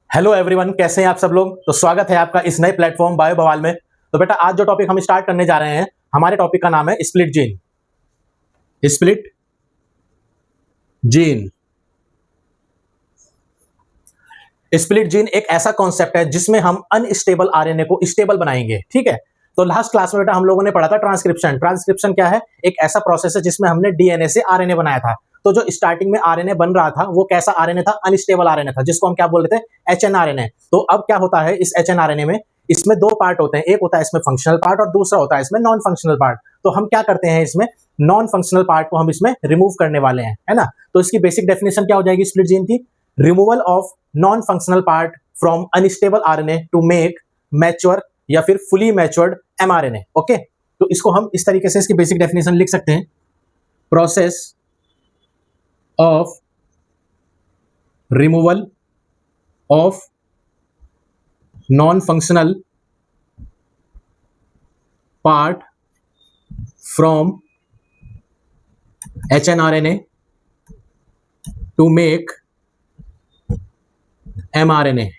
Hello everyone, कैसे हैं आप सब लोग। तो स्वागत है आपका इस नए प्लेटफॉर्म बायो बवाल में। तो बेटा, आज जो टॉपिक हम स्टार्ट करने जा रहे हैं, हमारे टॉपिक का नाम है split gene. Split gene. Split gene एक ऐसा कॉन्सेप्ट है जिसमें हम अनस्टेबल आरएनए को स्टेबल बनाएंगे। ठीक है। तो लास्ट क्लास में बेटा हम लोगों ने पढ़ा था ट्रांसक्रिप्शन। ट्रांसक्रिप्शन क्या है? एक ऐसा प्रोसेस है जिसमें हमने डीएनए से आरएनए बनाया था। तो जो स्टार्टिंग में आरएनए बन रहा था वो कैसा आरएनए था? अनस्टेबल आरएनए था, जिसको हम क्या बोल रहे थे? एचएनआरएनए। तो अब क्या होता है इस एचएनआरएनए में? इसमें दो पार्ट होते हैं, एक होता है इसमें फंक्शनल पार्ट और दूसरा होता है इसमें नॉन फंक्शनल पार्ट। तो हम क्या करते हैं, इसमें नॉन फंक्शनल पार्ट को हम इसमें रिमूव करने वाले हैं, है ना। तो इसकी बेसिक डेफिनेशन क्या हो जाएगी स्प्लिट जीन की? Removal of non functional part from unstable RNA to make mature या फिर फुली मैच्योर्ड एमआरएनए। ओके, तो इसको हम इस तरीके से इसकी बेसिक डेफिनेशन लिख सकते हैं। Process of removal of non functional part from hnRNA to make mRNA.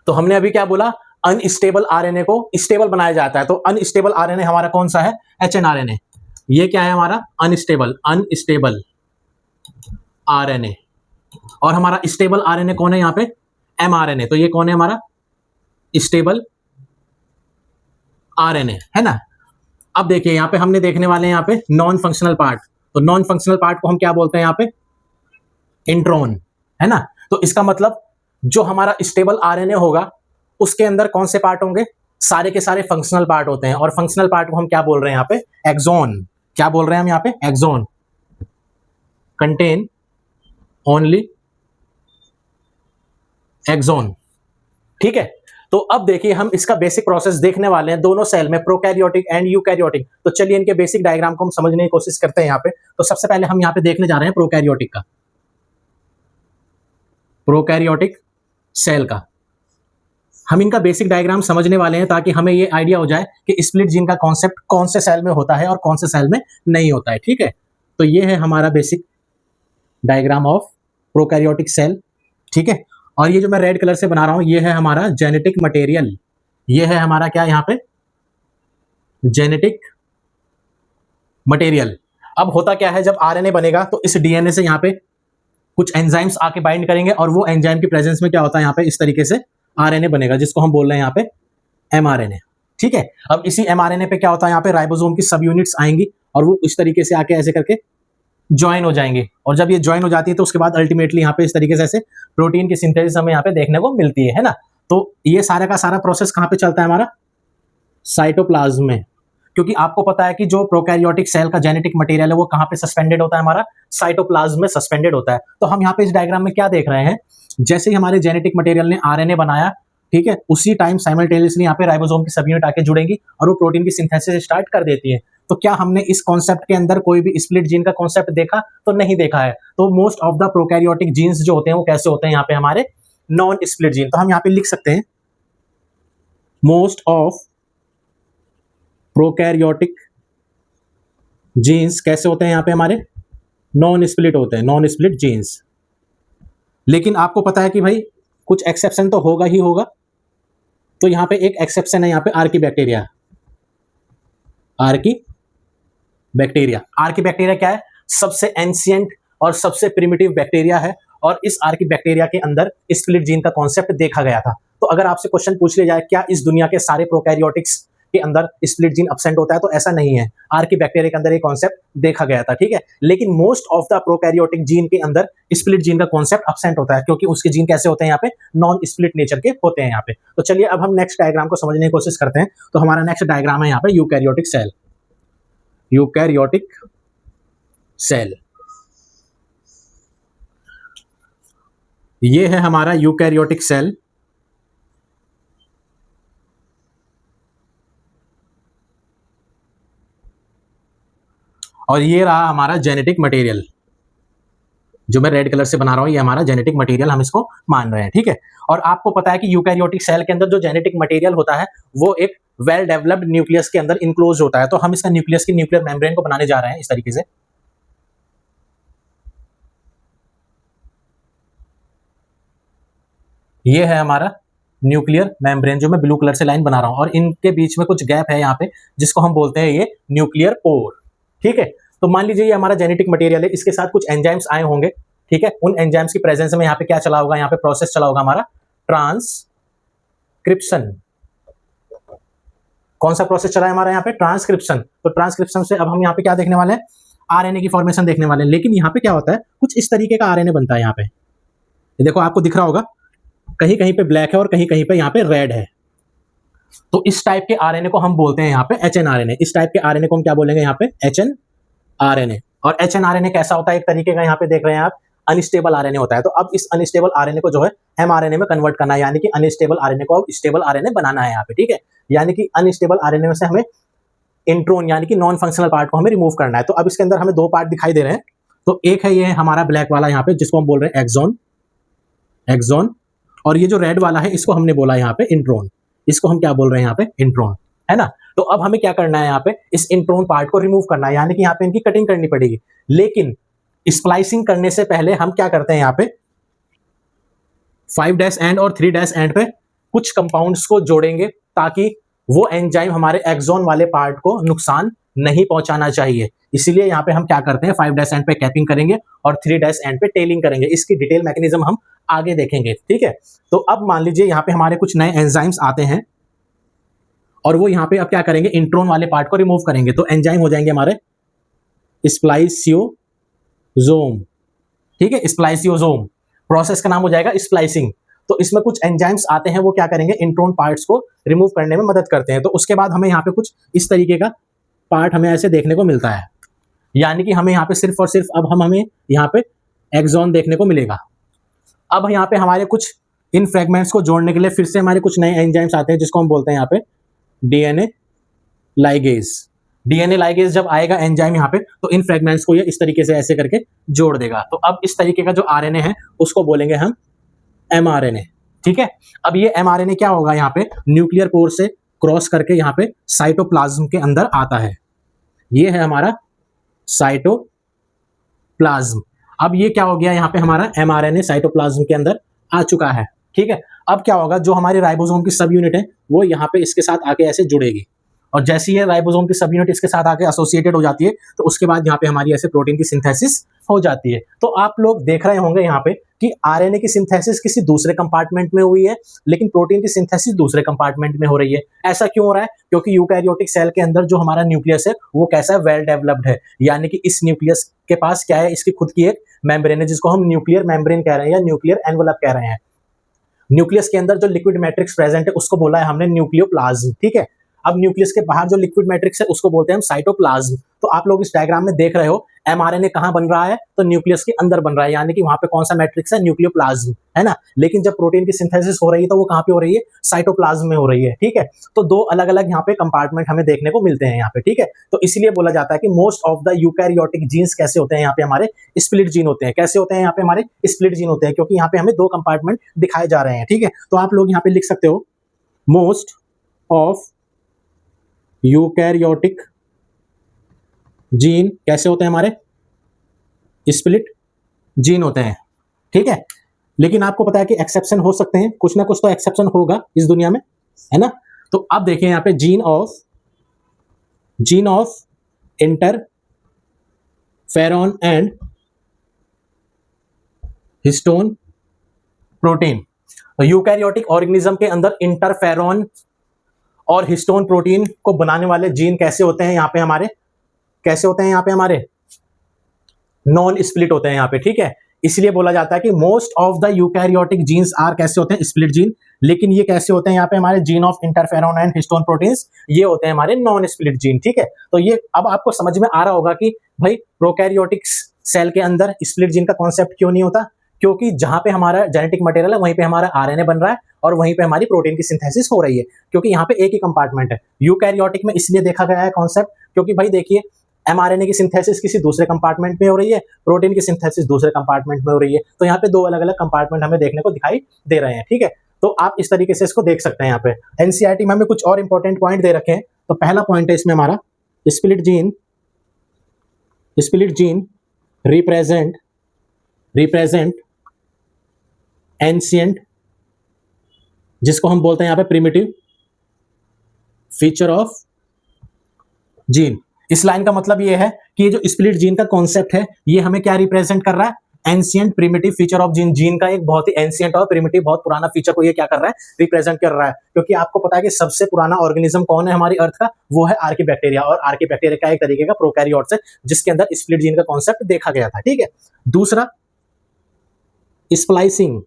तो हमने अभी क्या बोला? अनस्टेबल आरएनए को स्टेबल बनाया जाता है। तो अनस्टेबल आरएनए हमारा कौन सा है? एचएनआरएनए। ये क्या है हमारा? Unstable RNA. और हमारा स्टेबल आरएनए कौन है यहाँ पे? एमआरएनए। तो ये कौन है हमारा? स्टेबल आरएनए, है ना। अब देखिए यहाँ पे हमने देखने वाले हैं यहाँ पे नॉन फंक्शनल पार्ट। तो नॉन फंक्शनल पार्ट को हम क्या बोलते हैं यहाँ पे? इंट्रॉन, है ना। तो इसका मतलब जो हमारा स्टेबल आरएनए होगा उसके अंदर कौन से पार्ट होंगे? सारे के सारे फंक्शनल पार्ट होते हैं। और फंक्शनल पार्ट को हम क्या बोल रहे हैं यहाँ पे? एक्सॉन। क्या बोल रहे हैं हम यहाँ पे? एक्सॉन। Contain only exon. ठीक है। तो अब देखिए हम इसका बेसिक प्रोसेस देखने वाले हैं दोनों सेल में, प्रोकैरियोटिक एंड यूकैरियोटिक। तो चलिए इनके बेसिक डायग्राम को हम समझने की कोशिश करते हैं यहाँ पे। तो सबसे पहले हम यहाँ पे देखने जा रहे हैं प्रोकैरियोटिक का, प्रोकैरियोटिक सेल का। हम इनका बेसिक डायग्राम समझने वाले हैं ताकि हमें ये आइडिया हो जाए कि स्प्लिट जीन का कॉन्सेप्ट कौन से सेल में होता है और कौन से सेल में नहीं होता है। ठीक है। तो ये है हमारा basic diagram of prokaryotic cell. ठीक है। और ये जो मैं रेड कलर से बना रहा हूं ये है हमारा जेनेटिक मटेरियल। ये है हमारा क्या यहाँ पे? Genetic material. अब होता क्या है, जब आरएनए बनेगा तो इस डीएनए से यहाँ पे कुछ एंजाइम्स आके बाइंड करेंगे और वो एंजाइम की प्रेजेंस में क्या होता है यहाँ पे? इस तरीके से आरएनए बनेगा, जिसको हम बोल रहे हैं यहाँ पे एमआरएनए। ठीक है। अब इसी एमआरएनए पे क्या होता है यहाँ पे? राइबोसोम की सब यूनिट्स आएंगी और वो इस तरीके से आके ऐसे करके ज्वाइन हो जाएंगे। और जब ये ज्वाइन हो जाती है तो उसके बाद अल्टीमेटली यहाँ पे इस तरीके से ऐसे प्रोटीन की सिंथेसिस हमें यहाँ पे देखने को मिलती है ना। तो ये सारा का सारा प्रोसेस कहाँ पे चलता है हमारा? साइटोप्लाज्म में। क्योंकि आपको पता है कि जो प्रोकैरियोटिक सेल का जेनेटिक मटेरियल है वो कहाँ पे सस्पेंडेड होता है? हमारा साइटोप्लाज्म में सस्पेंडेड होता है। तो हम यहाँ पे इस डायग्राम में क्या देख रहे हैं? जैसे ही हमारे जेनेटिक मटेरियल ने आरएनए बनाया, ठीक है, उसी टाइम साइमल्टेनियसली यहाँ पे राइबोसोम की सब यूनिट आके जुड़ेंगी और वो प्रोटीन की सिंथेसिस स्टार्ट कर देती है। तो क्या हमने इस कॉन्सेप्ट के अंदर कोई भी स्प्लिट जीन का कॉन्सेप्ट देखा? तो नहीं देखा है। तो most of the prokaryotic genes जो होते हैं वो कैसे होते हैं यहाँ पे? हमारे नॉन स्प्लिट जीन। तो हम यहाँ पे लिख सकते हैं मोस्ट ऑफ प्रोकैरियोटिक जीन्स कैसे होते हैं यहाँ पे? हमारे नॉन स्प्लिट होते हैं, नॉन स्प्लिट जीन्स। लेकिन आपको पता है कि भाई कुछ एक्सेप्शन तो होगा ही होगा। तो यहाँ पे एक एक्सेप्शन है यहाँ पे आर्कीबैक्टीरिया। आर्कीबैक्टीरिया क्या है? सबसे एंशिएंट और सबसे प्रिमिटिव बैक्टीरिया है। और इस आर्कीबैक्टीरिया के अंदर स्प्लिट जीन का कॉन्सेप्ट देखा गया था। तो अगर आपसे क्वेश्चन पूछ लिया जाए क्या इस दुनिया के सारे प्रोकैरियोटिक्स के अंदर स्प्लिट जीन अब्सेंट होता है, तो ऐसा नहीं है। आर्कीबैक्टीरिया के अंदर ये कॉन्सेप्ट देखा गया था। ठीक है। लेकिन most of the prokaryotic gene के अंदर स्प्लिट जीन का कॉन्सेप्ट अब्सेंट होता है, क्योंकि उसके जीन कैसे होते हैं यहाँ पे? नॉन स्प्लिट नेचर के होते हैं यहाँ पे। तो चलिए अब हम नेक्स्ट डायग्राम को समझने की कोशिश करते हैं। तो हमारा नेक्स्ट डायग्राम है यहाँ पे यूकैरियोटिक सेल। यूकैरियोटिक सेल, ये है हमारा यूकैरियोटिक सेल। और ये रहा हमारा जेनेटिक मटेरियल, जो मैं रेड कलर से बना रहा हूं, ये हमारा जेनेटिक मटेरियल हम इसको मान रहे हैं। ठीक है। और आपको पता है कि यूकैरियोटिक सेल के अंदर जो जेनेटिक मटेरियल होता है वो एक वेल डेवलप्ड न्यूक्लियस के अंदर इनक्लोज होता है। तो हम इसका न्यूक्लियस की न्यूक्लियर मेम्ब्रेन को बनाने जा रहे हैं इस तरीके से। ये है हमारा न्यूक्लियर मेम्ब्रेन जो मैं ब्लू कलर से लाइन बना रहा हूं, और इनके बीच में कुछ गैप है यहाँ पे जिसको हम बोलते हैं ये न्यूक्लियर पोर। ठीक है, तो मान लीजिए ये हमारा जेनेटिक मटेरियल है, इसके साथ कुछ एंजाइम्स आए होंगे। ठीक है, उन एंजाइम्स की प्रेजेंस में यहाँ पे क्या चला होगा, यहाँ पे प्रोसेस चला होगा हमारा ट्रांसक्रिप्शन। कौन सा प्रोसेस चला है हमारा यहाँ पे, ट्रांसक्रिप्शन। तो ट्रांसक्रिप्शन से अब हम यहाँ पे क्या देखने वाले हैं, आरएनए की फॉर्मेशन देखने वाले हैं। लेकिन यहाँ पे क्या होता है, कुछ इस तरीके का आरएनए बनता है यहाँ पे। ये देखो आपको दिख रहा होगा, कहीं कहीं पे ब्लैक है और कहीं कहीं पे यहाँ पे रेड है। तो इस टाइप के आरएनए को हम बोलते हैं यहाँ पे एचएनआरएनए। इस टाइप के आरएनए को हम क्या बोलेंगे यहाँ पे, एचएनआरएनए। और एचएनआरएनए कैसा होता है, एक तरीके का यहाँ पे देख रहे हैं आप, अनस्टेबल आरएनए होता है। तो अब इस अनस्टेबल आरएनए को जो है एमआरएनए में कन्वर्ट करना है, यानी कि अनस्टेबल आरएनए को अब स्टेबल आरएनए बनाना है यहाँ पे। ठीक है, यानी कि अनस्टेबल आरएनए में से हमें इंट्रोन यानी कि नॉन फंक्शनल पार्ट को हमें रिमूव करना है। तो अब इसके अंदर हमें दो पार्ट दिखाई दे रहे हैं। तो एक है ये हमारा ब्लैक वाला यहाँ पे जिसको हम बोल रहे हैं एक्सॉन, और ये जो रेड वाला है इसको हमने बोला यहाँ पे इंट्रोन। इसको हम क्या बोल रहे हैं यहाँ पे, इंट्रोन, है ना। तो अब हमें क्या करना है यहाँ पे, इस इंट्रोन पार्ट को रिमूव करना है, यानी कि यहाँ पे इनकी कटिंग करनी पड़ेगी। लेकिन स्प्लाइसिंग करने से पहले हम क्या करते हैं, यहाँ पे 5' एंड और 3' एंड पे कुछ कंपाउंड्स को जोड़ेंगे ताकि वो एंजाइम हमारे एक्सॉन वाले पार्ट को नुकसान नहीं पहुंचाना चाहिए। इसीलिए यहाँ पे हम क्या करते हैं, 5' एंड पे कैपिंग करेंगे और 3' एंड पे टेलिंग करेंगे। इसकी डिटेल मैकेनिज्म हम आगे देखेंगे। ठीक है, तो अब मान लीजिए यहाँ पे हमारे कुछ नए एंजाइम्स आते हैं और वो यहाँ पे अब क्या करेंगे, इंट्रोन वाले पार्ट को रिमूव करेंगे। तो एंजाइम हो जाएंगे हमारे स्प्लाइसियोसोम। ठीक है, स्प्लाइसियोसोम प्रोसेस का नाम हो जाएगा स्प्लाइसिंग। तो इसमें कुछ एंजाइम्स आते हैं, वो क्या करेंगे, इंट्रोन पार्ट्स को रिमूव करने में मदद करते हैं। तो उसके बाद हमें यहाँ पे कुछ इस तरीके का पार्ट हमें ऐसे देखने को मिलता है, यानी कि हमें यहाँ पे सिर्फ और सिर्फ अब हमें यहाँ पे एक्सॉन देखने को मिलेगा। अब यहाँ पे हमारे कुछ इन फ्रेगमेंट्स को जोड़ने के लिए फिर से हमारे कुछ नए एंजाइम्स आते हैं जिसको हम बोलते हैं यहाँ पे डीएनए लाइगेज। डीएनए लाइगेज जब आएगा एंजाइम यहाँ पे, तो इन फ्रेगमेंट्स को ये इस तरीके से ऐसे करके जोड़ देगा। तो अब इस तरीके का जो आरएनए है उसको बोलेंगे हम एमआरएनए। ठीक है, अब ये एमआरएनए क्या होगा, यहाँ पे न्यूक्लियर पोर से क्रॉस करके यहाँ पे साइटोप्लाज्म के अंदर आता है। ये है हमारा साइटोप्लाज्म। अब ये क्या हो गया, यहाँ पे हमारा एमआरएनए साइटोप्लाज्म के अंदर आ चुका है। ठीक है, अब क्या होगा, जो हमारे राइबोसोम की सब यूनिट है वो यहाँ पे इसके साथ आके ऐसे जुड़ेगी, और जैसे ये राइबोसोम की सब यूनिट इसके साथ आके एसोसिएटेड हो जाती है, तो उसके बाद यहाँ पे हमारी ऐसे प्रोटीन की सिंथेसिस हो जाती है। तो आप लोग देख रहे होंगे यहाँ पे कि आरएनए की सिंथेसिस किसी दूसरे कंपार्टमेंट में हुई है, लेकिन प्रोटीन की सिंथेसिस दूसरे कंपार्टमेंट में हो रही है। ऐसा क्यों हो रहा है, क्योंकि यूकैरियोटिक सेल के अंदर जो हमारा न्यूक्लियस है वो कैसा है, वेल डेवलप्ड है। यानी कि इस न्यूक्लियस के पास क्या है, इसकी खुद की एक मेम्ब्रेन है जिसको हम न्यूक्लियर मेम्ब्रेन कह रहे हैं या न्यूक्लियर एनवलप कह रहे हैं। न्यूक्लियस के अंदर जो लिक्विड मैट्रिक्स प्रेजेंट है उसको बोला है हमने न्यूक्लियोप्लाज्म। ठीक है, अब न्यूक्लियस के बाहर जो लिक्विड मैट्रिक्स है उसको बोलते हैं हम साइटोप्लाज्म। तो आप लोग इस डायग्राम में देख रहे हो एमआरएनए कहां बन रहा है, तो न्यूक्लियस के अंदर बन रहा है, यानी कि वहां पे कौन सा मैट्रिक्स है, न्यूक्लियोप्लाज्म, है ना। लेकिन जब प्रोटीन की सिंथेसिस हो रही है तो वो कहां पे हो रही है, साइटोप्लाज्म में हो रही है। ठीक है, तो दो अलग अलग यहाँ पे कंपार्टमेंट हमें देखने को मिलते हैं यहाँ पे। ठीक है, तो इसलिए बोला जाता है कि most of the eukaryotic genes कैसे होते हैं, यहाँ पे हमारे स्प्लिट जीन होते हैं। कैसे होते हैं, यहाँ पे हमारे स्प्लिट जीन होते हैं, क्योंकि यहाँ पे हमें दो कंपार्टमेंट दिखाए जा रहे हैं। ठीक है, तो आप लोग यहाँ पे लिख सकते हो मोस्ट ऑफ यूकैरियोटिक जीन कैसे होते हैं, हमारे स्प्लिट जीन होते हैं। ठीक है, लेकिन आपको पता है कि एक्सेप्शन हो सकते हैं, कुछ ना कुछ तो एक्सेप्शन होगा इस दुनिया में, है ना। तो अब देखिए यहाँ पे gene of interferon and histone protein. तो यूकैरियोटिक ऑर्गेनिज्म के अंदर इंटरफेरॉन और हिस्टोन प्रोटीन को बनाने वाले जीन कैसे होते हैं, यहाँ पे हमारे कैसे होते हैं, यहाँ पे हमारे नॉन स्प्लिट होते हैं यहाँ पे। ठीक है, इसलिए बोला जाता है कि most of the eukaryotic genes are कैसे होते हैं, स्प्लिट जीन। लेकिन ये कैसे होते हैं, यहाँ पे हमारे gene of interferon and histone proteins, ये होते हैं हमारे नॉन स्प्लिट जीन। ठीक है, तो ये अब आपको समझ में आ रहा होगा कि भाई प्रोकैरियोटिक सेल के अंदर स्प्लिट जीन का कॉन्सेप्ट क्यों नहीं होता, क्योंकि जहां पे हमारा जेनेटिक मटेरियल है वहीं पे हमारा आरएनए बन रहा है और वहीं पे हमारी प्रोटीन की सिंथेसिस हो रही है, क्योंकि यहाँ पे एक ही कंपार्टमेंट है। यूकैरियोटिक में इसलिए देखा गया है कॉन्सेप्ट, क्योंकि भाई देखिए एमआरएनए की सिंथेसिस किसी दूसरे कंपार्टमेंट में हो रही है, प्रोटीन की सिंथेसिस दूसरे कंपार्टमेंट में हो रही है। तो यहाँ पे दो अलग अलग कंपार्टमेंट हमें देखने को दिखाई दे रहे हैं। ठीक है, तो आप इस तरीके से इसको देख सकते हैं। यहाँ पे एनसीईआरटी में हमें कुछ और इंपॉर्टेंट पॉइंट दे रखे हैं। तो पहला पॉइंट है इसमें हमारा स्प्लिट जीन रिप्रेजेंट एंशिएंट जिसको हम बोलते हैं यहाँ पे प्रिमिटिव फीचर ऑफ जीन। इस लाइन का मतलब ये है कि ये जो स्प्लिट जीन का कॉन्सेप्ट है ये हमें क्या रिप्रेजेंट कर रहा है, ancient primitive feature of gene. Gene का एक बहुत ही एंशियंट और प्रिमिटिव बहुत पुराना फीचर को ये क्या कर रहा है, रिप्रेजेंट कर रहा है। क्योंकि आपको पता है कि सबसे पुराना ऑर्गेनिज्म कौन है हमारी अर्थ का, वो है आर्कीबैक्टीरिया। और आर्कीबैक्टीरिया का एक तरीके का प्रोकैरियोट्स है जिसके अंदर स्प्लिट जीन का कॉन्सेप्ट देखा गया था। ठीक है, दूसरा स्प्लाइसिंग।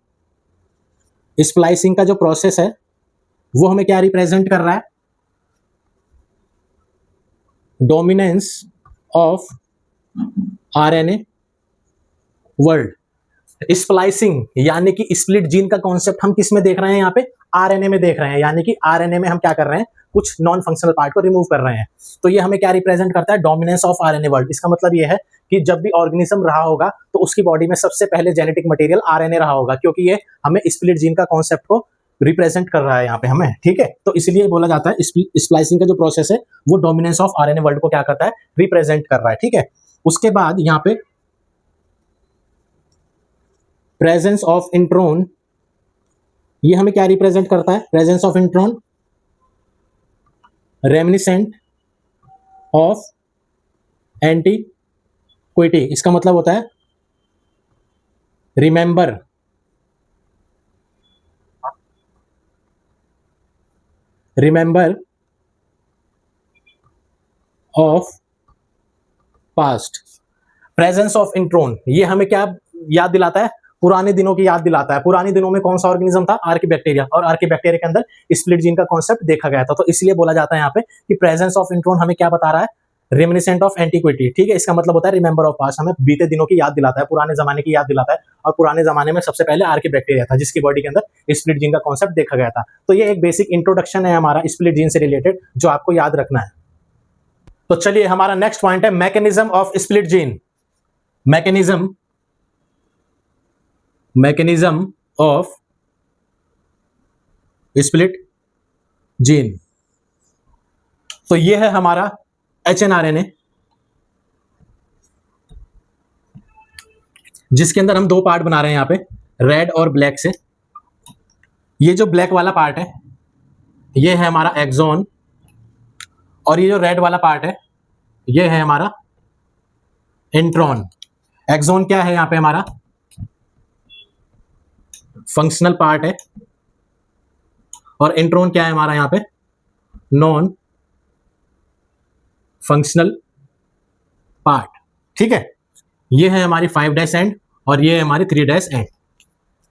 स्प्लाइसिंग का जो प्रोसेस है वो हमें क्या रिप्रेजेंट कर रहा है, dominance of RNA world. Splicing यानी कि स्प्लिट जीन का कॉन्सेप्ट हम किस में देख रहे हैं, यहाँ पे आरएनए में देख रहे हैं। यानी कि आरएनए में हम क्या कर रहे हैं, कुछ नॉन फंक्शनल पार्ट को रिमूव कर रहे हैं। तो ये हमें क्या रिप्रेजेंट करता है, डोमिनेंस ऑफ आरएनए वर्ल्ड। इसका मतलब ये है कि जब भी ऑर्गेनिज्म रहा होगा तो उसकी बॉडी में सबसे पहले जेनेटिक मटेरियल आरएनए रहा होगा, क्योंकि ये हमें स्प्लिट जीन का कॉन्सेप्ट को रिप्रेजेंट कर रहा है यहाँ पे हमें। ठीक है, तो इसलिए बोला जाता है स्प्लाइसिंग का जो प्रोसेस है वो डोमिनेंस ऑफ आरएनए वर्ल्ड को क्या करता है, रिप्रेजेंट कर रहा है। ठीक है, उसके बाद यहाँ पे प्रेजेंस ऑफ इंट्रॉन, ये हमें क्या रिप्रेजेंट करता है, presence of intron reminiscent of antiquity. इसका मतलब होता है remember of past. Presence of intron ये हमें क्या याद दिलाता है, पुराने दिनों की याद दिलाता है। पुराने दिनों में कौन सा ऑर्गेनिज्म था, आर्कीबैक्टीरिया। और आर्कीबैक्टीरिया के अंदर स्प्लिट जीन का कॉन्सेप्ट देखा गया था। तो इसलिए बोला जाता है यहाँ पे कि प्रेजेंस ऑफ इंट्रॉन हमें क्या बता रहा है, रेमिनिसेंट ऑफ एंटीक्विटी। ठीक है, इसका मतलब होता है रिमेंबर ऑफ पास्ट, हमें बीते दिनों की याद दिलाता है, पुराने जमाने की याद दिलाता है। और पुराने जमाने में सबसे पहले आर्कीबैक्टीरिया था जिसकी बॉडी के अंदर स्प्लिट जीन का कॉन्सेप्ट देखा गया था। तो ये एक बेसिक इंट्रोडक्शन है हमारा स्प्लिट जीन से रिलेटेड जो आपको याद रखना है। तो चलिए हमारा नेक्स्ट पॉइंट है mechanism of split gene. Mechanism of split gene. तो ये है हमारा एचएनआरएनए जिसके अंदर हम दो पार्ट बना रहे हैं यहाँ पे, रेड और ब्लैक से। ये जो ब्लैक वाला पार्ट है ये है हमारा एक्सॉन, और ये जो रेड वाला पार्ट है ये है हमारा इंट्रॉन। एक्सॉन क्या है यहाँ पे, हमारा फंक्शनल पार्ट है, और इंट्रॉन क्या है हमारा यहाँ पे, नॉन फंक्शनल पार्ट। ठीक है, ये है हमारी 5' एंड और ये है हमारी 3' एंड।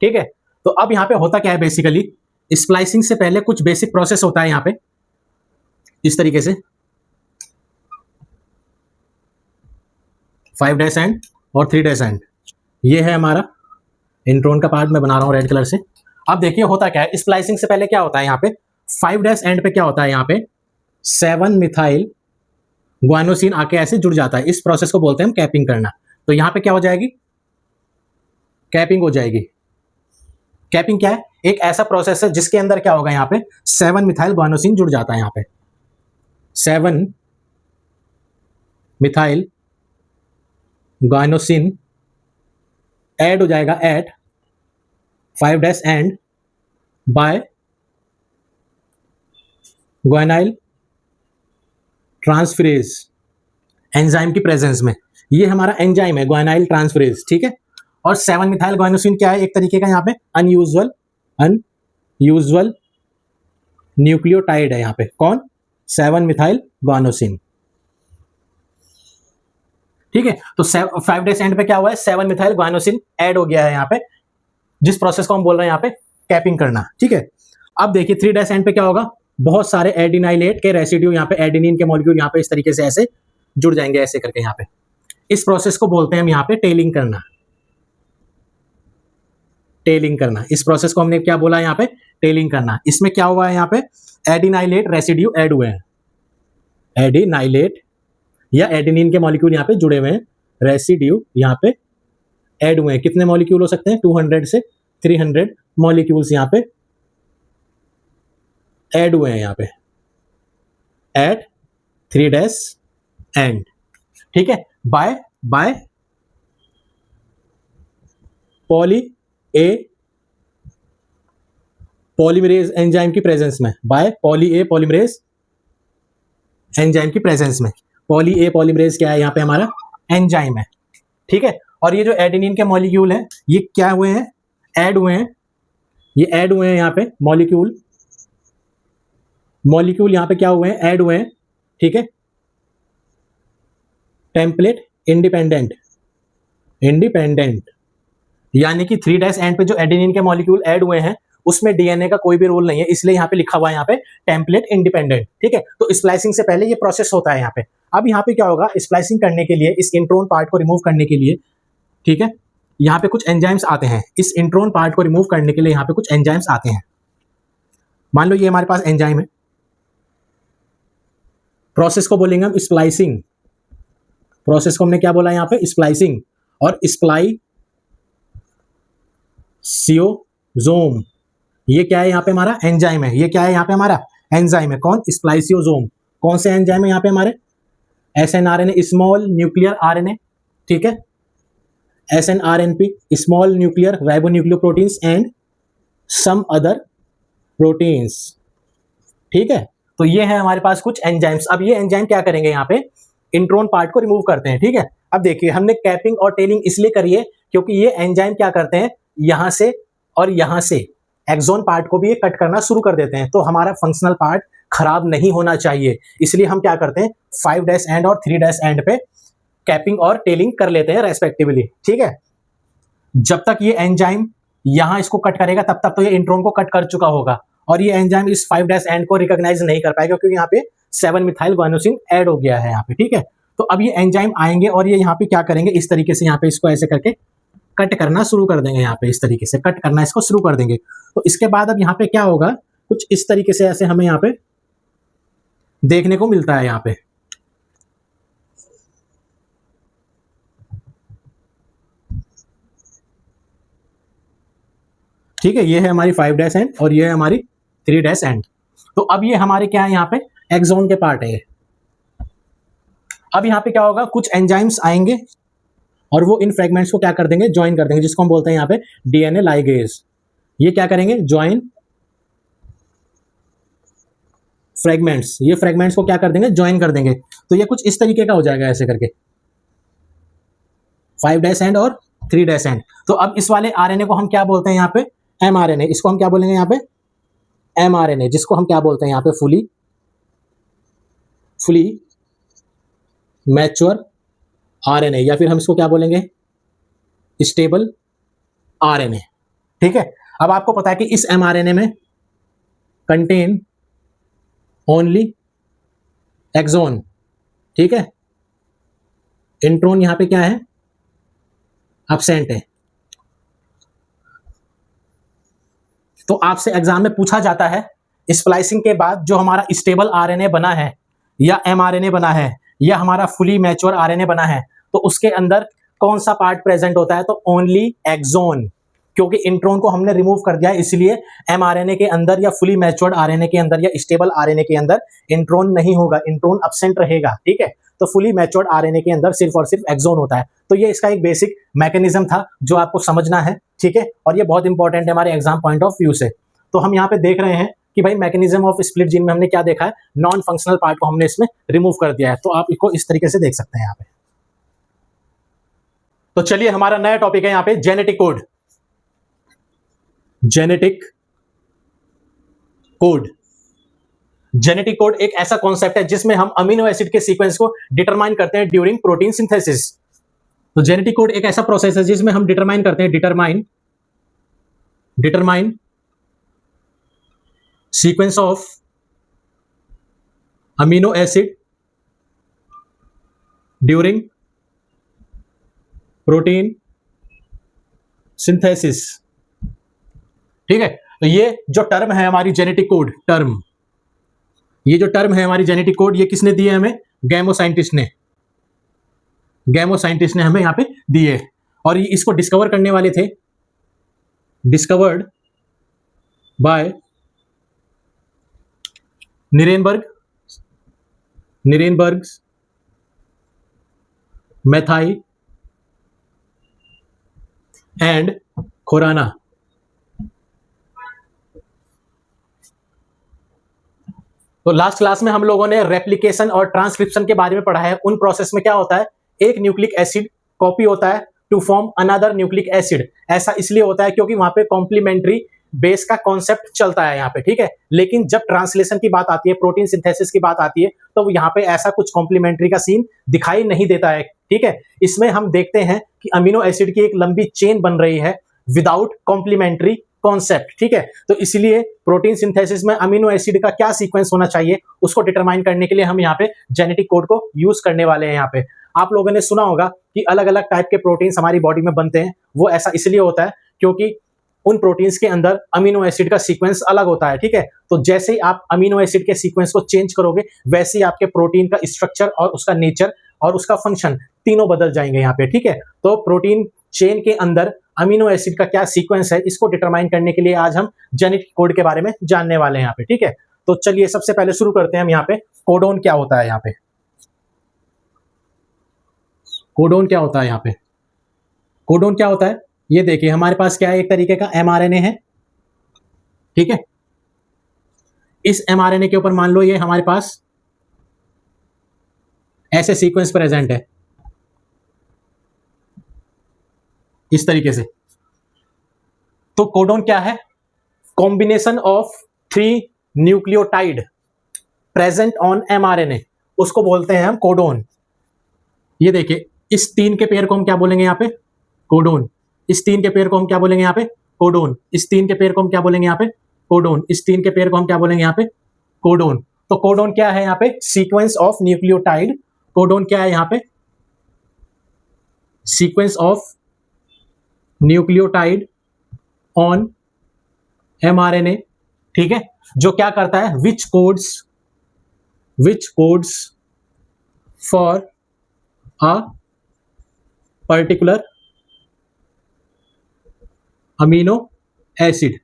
ठीक है, तो अब यहाँ पे होता क्या है, बेसिकली स्प्लाइसिंग से पहले कुछ बेसिक प्रोसेस होता है यहाँ पे इस तरीके से, 5' एंड और 3' एंड। ये है हमारा इंट्रॉन का पार्ट, मैं बना रहा हूँ रेड कलर से। अब देखिए होता क्या है, स्प्लाइसिंग से पहले क्या होता है, यहाँ पे 5' एंड पे क्या होता है, यहाँ पे 7 मिथाइल ग्वानोसिन आके ऐसे जुड़ जाता है। इस प्रोसेस को बोलते हैं हम कैपिंग करना। तो यहाँ पे क्या हो जाएगी, कैपिंग हो जाएगी। कैपिंग क्या है, एक ऐसा प्रोसेस है जिसके अंदर क्या होगा, यहाँ पे 7 मिथाइल ग्वानोसिन जुड़ जाता है। यहाँ पे 7 मिथाइल ग्वानोसिन ऐड हो जाएगा at 5' and by guanylyl transferase enzyme की प्रेजेंस में। ये हमारा एंजाइम है ग्वानाइल ट्रांसफरेज। ठीक है, और 7 मिथाइल ग्वानोसिन क्या है, एक तरीके का यहाँ पे अनयूजुअल न्यूक्लियोटाइड है। यहाँ पे कौन, 7 मिथाइल ग्वानोसिन। ठीक है, तो 5' एंड पे क्या हुआ है, 7 मिथाइल ग्वानोसिन ऐड हो गया है यहाँ पे, जिस प्रोसेस को हम बोल रहे हैं यहाँ पे कैपिंग करना। ठीक है, अब देखिए 3' एंड पे क्या होगा, बहुत सारे एडिनाइलेट के रेसिड्यू, यहाँ पे एडेनिन के मॉलिक्यूल यहाँ पे इस तरीके से ऐसे जुड़ जाएंगे ऐसे करके। यहाँ पे इस प्रोसेस को बोलते हैं हम यहाँ पे टेलिंग करना। टेलिंग करना, इस प्रोसेस को हमने क्या बोला यहाँ पे, टेलिंग करना। इसमें क्या हुआ है, यहाँ पे एडिनाइलेट रेसिड्यू ऐड हुए हैं, एडिनाइलेट या एडेनिन के मॉलिक्यूल यहाँ पे जुड़े हुए हैं, रेसिड्यू यहाँ पे ऐड हुए हैं। कितने मॉलिक्यूल हो सकते हैं, 200 से 300 मॉलिक्यूल्स यहाँ पे ऐड हुए हैं यहाँ पे एट 3' एंड। ठीक है, by poly A polymerase enzyme की प्रेजेंस में, by poly A polymerase enzyme की प्रेजेंस में। पॉली ए पॉलीमरेज क्या है यहाँ पे हमारा एंजाइम है, ठीक है। और ये जो एडेनिन के मॉलिक्यूल है ये क्या हुए हैं, ऐड हुए हैं, ये ऐड हुए हैं यहाँ पे मॉलिक्यूल यहाँ पे क्या हुए हैं, ऐड हुए हैं, ठीक है। टेम्पलेट इंडिपेंडेंट यानी कि 3' एंड पे जो एडेनिन के मॉलिक्यूल ऐड हुए हैं उसमें डीएनए का कोई भी रोल नहीं है, इसलिए यहाँ पे लिखा हुआ है यहाँ पे टेम्पलेट इंडिपेंडेंट, ठीक है। तो स्प्लाइसिंग से पहले ये प्रोसेस होता है यहाँ पे। अब यहाँ पे क्या होगा, स्प्लाइसिंग करने के लिए, इस इंट्रोन पार्ट को रिमूव करने के लिए, ठीक है, यहाँ पे कुछ एंजाइम्स आते हैं। इस इंट्रोन पार्ट को रिमूव करने के लिए यहाँ पे कुछ एंजाइम्स आते हैं। मान लो ये हमारे पास एंजाइम है, प्रोसेस को बोलेंगे हम स्प्लाइसिंग, प्रोसेस को हमने क्या बोला यहाँ पे स्प्लाइसिंग, और स्प्लाइसियोसोम ये क्या है यहाँ पे हमारा एंजाइम है, ये क्या है यहाँ पे हमारा एंजाइम है, कौन स्प्लाइसियोसोम। कौन से एंजाइम है यहाँ पे हमारे SNRNA स्मॉल न्यूक्लियर RNA, ठीक है, SNRNP small nuclear ribonucleoproteins and some other proteins, ठीक है। तो ये है हमारे पास कुछ एंजाइम्स। अब ये एंजाइम क्या करेंगे, यहाँ पे इंट्रोन पार्ट को रिमूव करते हैं, ठीक है। अब देखिए हमने कैपिंग और टेलिंग इसलिए करी है क्योंकि ये एंजाइम क्या करते हैं, यहां से और यहां से एक्सोन पार्ट को भी ये कट करना शुरू कर देते हैं, तो हमारा फंक्शनल पार्ट खराब नहीं होना चाहिए, इसलिए हम क्या करते हैं 5' एंड और 3' एंड पे कैपिंग और टेलिंग कर लेते हैं रेस्पेक्टिवली, ठीक है। जब तक ये एंजाइम यहां इसको कट करेगा तब तक तो ये इंट्रोन को कट कर चुका होगा, और ये एंजाइम इस 5' एंड को रिकॉग्नाइज नहीं कर पाएगा क्योंकि यहाँ पे 7 मिथाइल गुआनोसिन ऐड हो गया है यहाँ पे, ठीक है। तो अब ये एंजाइम आएंगे और ये यहाँ पे क्या करेंगे, इस तरीके से यहाँ पे इसको ऐसे करके कट करना शुरू कर देंगे, यहाँ पे इस तरीके से कट करना इसको शुरू कर देंगे। तो इसके बाद अब यहाँ पे क्या होगा, कुछ इस तरीके से ऐसे हमें यहाँ पे देखने को मिलता है यहाँ पे, ठीक है। ये है हमारी 5' एंड और ये है हमारी 3' एंड। तो अब ये हमारे क्या है यहाँ पे एक्सोन के पार्ट है। अब यहाँ पे क्या होगा, कुछ एंजाइम्स आएंगे और वो इन फ्रेगमेंट्स को क्या कर देंगे, ज्वाइन कर देंगे, जिसको हम बोलते हैं यहाँ पे डीएनए लाइगेज। ये क्या करेंगे, ज्वाइन फ्रेगमेंट्स, ये फ्रेगमेंट्स को क्या कर देंगे, ज्वाइन कर देंगे। तो ये कुछ इस तरीके का हो जाएगा ऐसे करके 5' एंड और 3' एंड। तो अब इस वाले आरएनए को हम क्या बोलते हैं यहाँ पे mRNA, इसको हम क्या बोलेंगे यहाँ पे mRNA, जिसको हम क्या बोलते हैं यहाँ पे फुली मैच्योर RNA, या फिर हम इसको क्या बोलेंगे स्टेबल RNA, ठीक है। अब आपको पता है कि इस mRNA में कंटेन ओनली एक्सोन, ठीक है, इंट्रोन यहां पे क्या है एब्सेंट है। तो आपसे एग्जाम में पूछा जाता है स्प्लाइसिंग के बाद जो हमारा स्टेबल आरएनए बना है या एमआरएनए बना है या हमारा फुली मैच्योर आरएनए बना है, तो उसके अंदर कौन सा पार्ट प्रेजेंट होता है, तो ओनली एक्सोन, क्योंकि इंट्रोन को हमने रिमूव कर दिया है, इसलिए एमआरएनए के अंदर या फुली मैच्योर्ड आरएनए के अंदर या स्टेबल आरएनए के अंदर इंट्रोन नहीं होगा, इंट्रोन एब्सेंट रहेगा, ठीक है। तो फुली मैच्योर्ड आरएनए के अंदर सिर्फ और सिर्फ एक्सोन होता है। तो ये इसका एक बेसिक मैकेनिज्म था जो आपको समझना है, ठीक है, और ये बहुत इंपॉर्टेंट है हमारे एग्जाम पॉइंट ऑफ व्यू से। तो हम यहाँ पे देख रहे हैं कि भाई मैकेनिज्म ऑफ स्प्लिट जीन में हमने क्या देखा है, नॉन फंक्शनल पार्ट को हमने इसमें रिमूव कर दिया है। तो आप इसको इस तरीके से देख सकते हैं यहाँ पे। तो चलिए हमारा नया टॉपिक है यहाँ पे genetic code. Genetic code, genetic code एक ऐसा कॉन्सेप्ट है जिसमें हम अमीनो एसिड के सीक्वेंस को डिटरमाइन करते हैं ड्यूरिंग प्रोटीन सिंथेसिस। तो जेनेटिक कोड एक ऐसा प्रोसेस है जिसमें हम डिटरमाइन करते हैं, determine sequence of amino acid during protein synthesis, ठीक है। तो ये जो टर्म है हमारी जेनेटिक कोड टर्म, ये जो टर्म है हमारी जेनेटिक कोड, ये किसने दिए हमें, गैमो साइंटिस्ट ने, गैमो साइंटिस्ट ने हमें यहां पे दिए। और ये इसको डिस्कवर करने वाले थे, discovered by Nirenberg Matthaei and Khorana. तो लास्ट क्लास में हम लोगों ने रेप्लिकेशन और ट्रांसक्रिप्शन के बारे में पढ़ा है। उन प्रोसेस में क्या होता है, एक न्यूक्लिक एसिड कॉपी होता है to form another nucleic acid. ऐसा इसलिए होता है क्योंकि वहां पे कॉम्प्लीमेंट्री बेस का कॉन्सेप्ट चलता है यहाँ पे, ठीक है। लेकिन जब ट्रांसलेशन की बात आती है, प्रोटीन सिंथेसिस की बात आती है, तो यहाँ पे ऐसा कुछ कॉम्प्लीमेंट्री का सीन दिखाई नहीं देता है, ठीक है। इसमें हम देखते हैं कि अमीनो एसिड की एक लंबी चेन बन रही है विदाउट कॉम्प्लीमेंट्री कॉन्सेप्ट, ठीक है। तो इसलिए प्रोटीन सिंथेसिस में अमीनो एसिड का क्या सीक्वेंस होना चाहिए उसको डिटरमाइन करने के लिए हम यहाँ पे जेनेटिक कोड को यूज करने वाले हैं। यहाँ पे आप लोगों ने सुना होगा कि अलग अलग टाइप के प्रोटीन्स हमारी बॉडी में बनते हैं। वो ऐसा इसलिए होता है क्योंकि उन प्रोटीन्स के अंदर अमीनो एसिड का सीक्वेंस अलग होता है, ठीक है। तो जैसे ही आप अमीनो एसिड के सीक्वेंस को चेंज करोगे, वैसे ही आपके प्रोटीन का स्ट्रक्चर और उसका नेचर और उसका फंक्शन तीनों बदल जाएंगे यहाँ पे, ठीक है। तो प्रोटीन चेन के अंदर अमीनो एसिड का क्या सीक्वेंस है, इसको डिटरमाइन करने के लिए आज हम जेनेटिक कोड के बारे में जानने वाले हैं यहाँ पे, ठीक है। तो चलिए सबसे पहले शुरू करते हैं हम यहाँ पे कोडोन क्या होता है। यहाँ पे कोडोन क्या होता है, यहाँ पे कोडोन क्या होता है, ये देखिए हमारे पास क्या है, एक तरीके का एमआरएनए है, ठीक है। इस एमआरएनए के ऊपर मान लो ये हमारे पास ऐसे सीक्वेंस प्रेजेंट है, इस तरीके से। तो कोडोन क्या है, combination of 3 nucleotide present on mRNA, उसको बोलते हैं हम कोडोन। ये देखिए इस 3 के पेयर को हम क्या बोलेंगे यहाँ पे, कोडोन। इस 3 के पेयर को हम क्या बोलेंगे यहाँ पे, कोडोन। इस 3 के पेयर को हम क्या बोलेंगे यहाँ पे, कोडोन। इस 3 के पेयर को हम क्या बोलेंगे यहाँ पे, कोडोन। तो कोडोन क्या है यहाँ पे, सीक्वेंस ऑफ न्यूक्लियोटाइड। कोडोन क्या है यहाँ पे, sequence of nucleotide on mRNA, ठीक है। जो क्या करता है, which codes for a particular amino acid.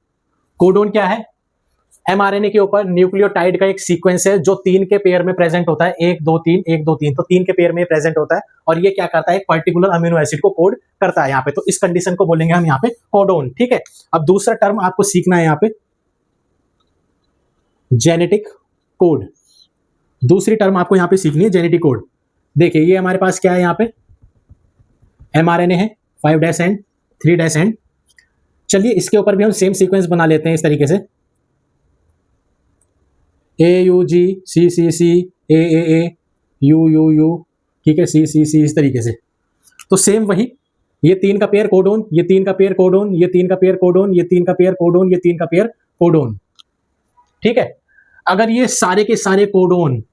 Codon क्या है, एमआरएनए के ऊपर न्यूक्लियोटाइड का एक सीक्वेंस है जो 3 के पेयर में प्रेजेंट होता है, 1 2 3 1 2 3। तो 3 के पेयर में प्रेजेंट होता है और ये क्या करता है, एक पर्टिकुलर अमीनो एसिड को कोड करता है यहाँ पे। तो इस कंडीशन को बोलेंगे हम यहाँ पे कोडोन, ठीक है। अब दूसरा टर्म आपको सीखना है यहाँ पे, जेनेटिक कोड। दूसरी टर्म आपको यहाँ पे सीखनी है जेनेटिक कोड। देखिए ये हमारे पास क्या है, यहाँ पे एमआरएनए है 5' एंड 3' एंड। चलिए इसके ऊपर भी हम सेम सीक्वेंस बना लेते हैं इस तरीके से, AUG CCC AAA UUU, ठीक है, CCC, इस तरीके से। तो सेम वही, ये 3 का पेयर कोडोन, ये 3 का पेयर कोडोन, ये 3 का पेयर कोडोन, ये 3 का पेयर कोडोन, ये 3 का पेयर कोडोन, ठीक है। अगर ये सारे के सारे कोडोन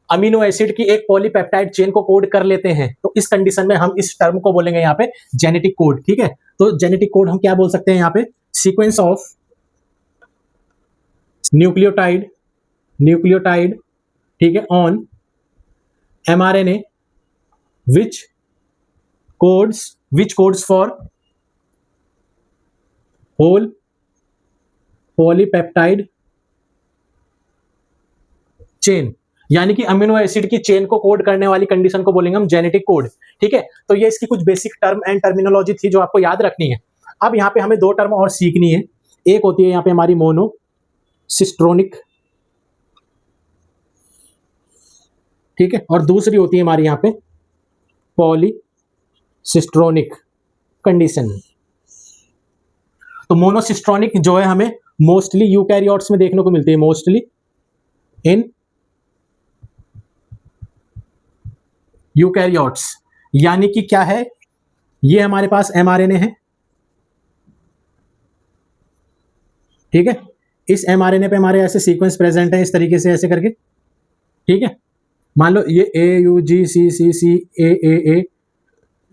अमीनो एसिड की एक पॉलीपेप्टाइड चेन को कोड कर लेते हैं, तो इस कंडीशन में हम इस टर्म को बोलेंगे यहाँ पे जेनेटिक कोड, ठीक है। तो जेनेटिक कोड हम क्या बोल सकते हैं यहाँ पे, सीक्वेंस ऑफ न्यूक्लियोटाइड, ठीक है, on mRNA which codes for whole polypeptide chain. यानी कि अमीनो एसिड की चेन को कोड करने वाली कंडीशन को बोलेंगे हम जेनेटिक कोड, ठीक है। तो ये इसकी कुछ बेसिक टर्म एंड टर्मिनोलॉजी थी जो आपको याद रखनी है। अब यहाँ पे हमें 2 टर्म और सीखनी है। एक होती है यहाँ पे हमारी मोनोसिस्ट्रोनिक, ठीक है, और दूसरी होती है हमारी यहाँ पे पॉलीसिस्ट्रोनिक कंडीशन। तो मोनोसिस्ट्रोनिक जो है हमें मोस्टली यूकैरियोट्स में देखने को मिलती है, मोस्टली इन यूकैरियोट्स। यानी कि क्या है, ये हमारे पास एमआरएनए है, ठीक है। इस एमआरएनए पे हमारे ऐसे सीक्वेंस प्रेजेंट है इस तरीके से, ऐसे करके, ठीक है। मान लो ये AUG CCC AAA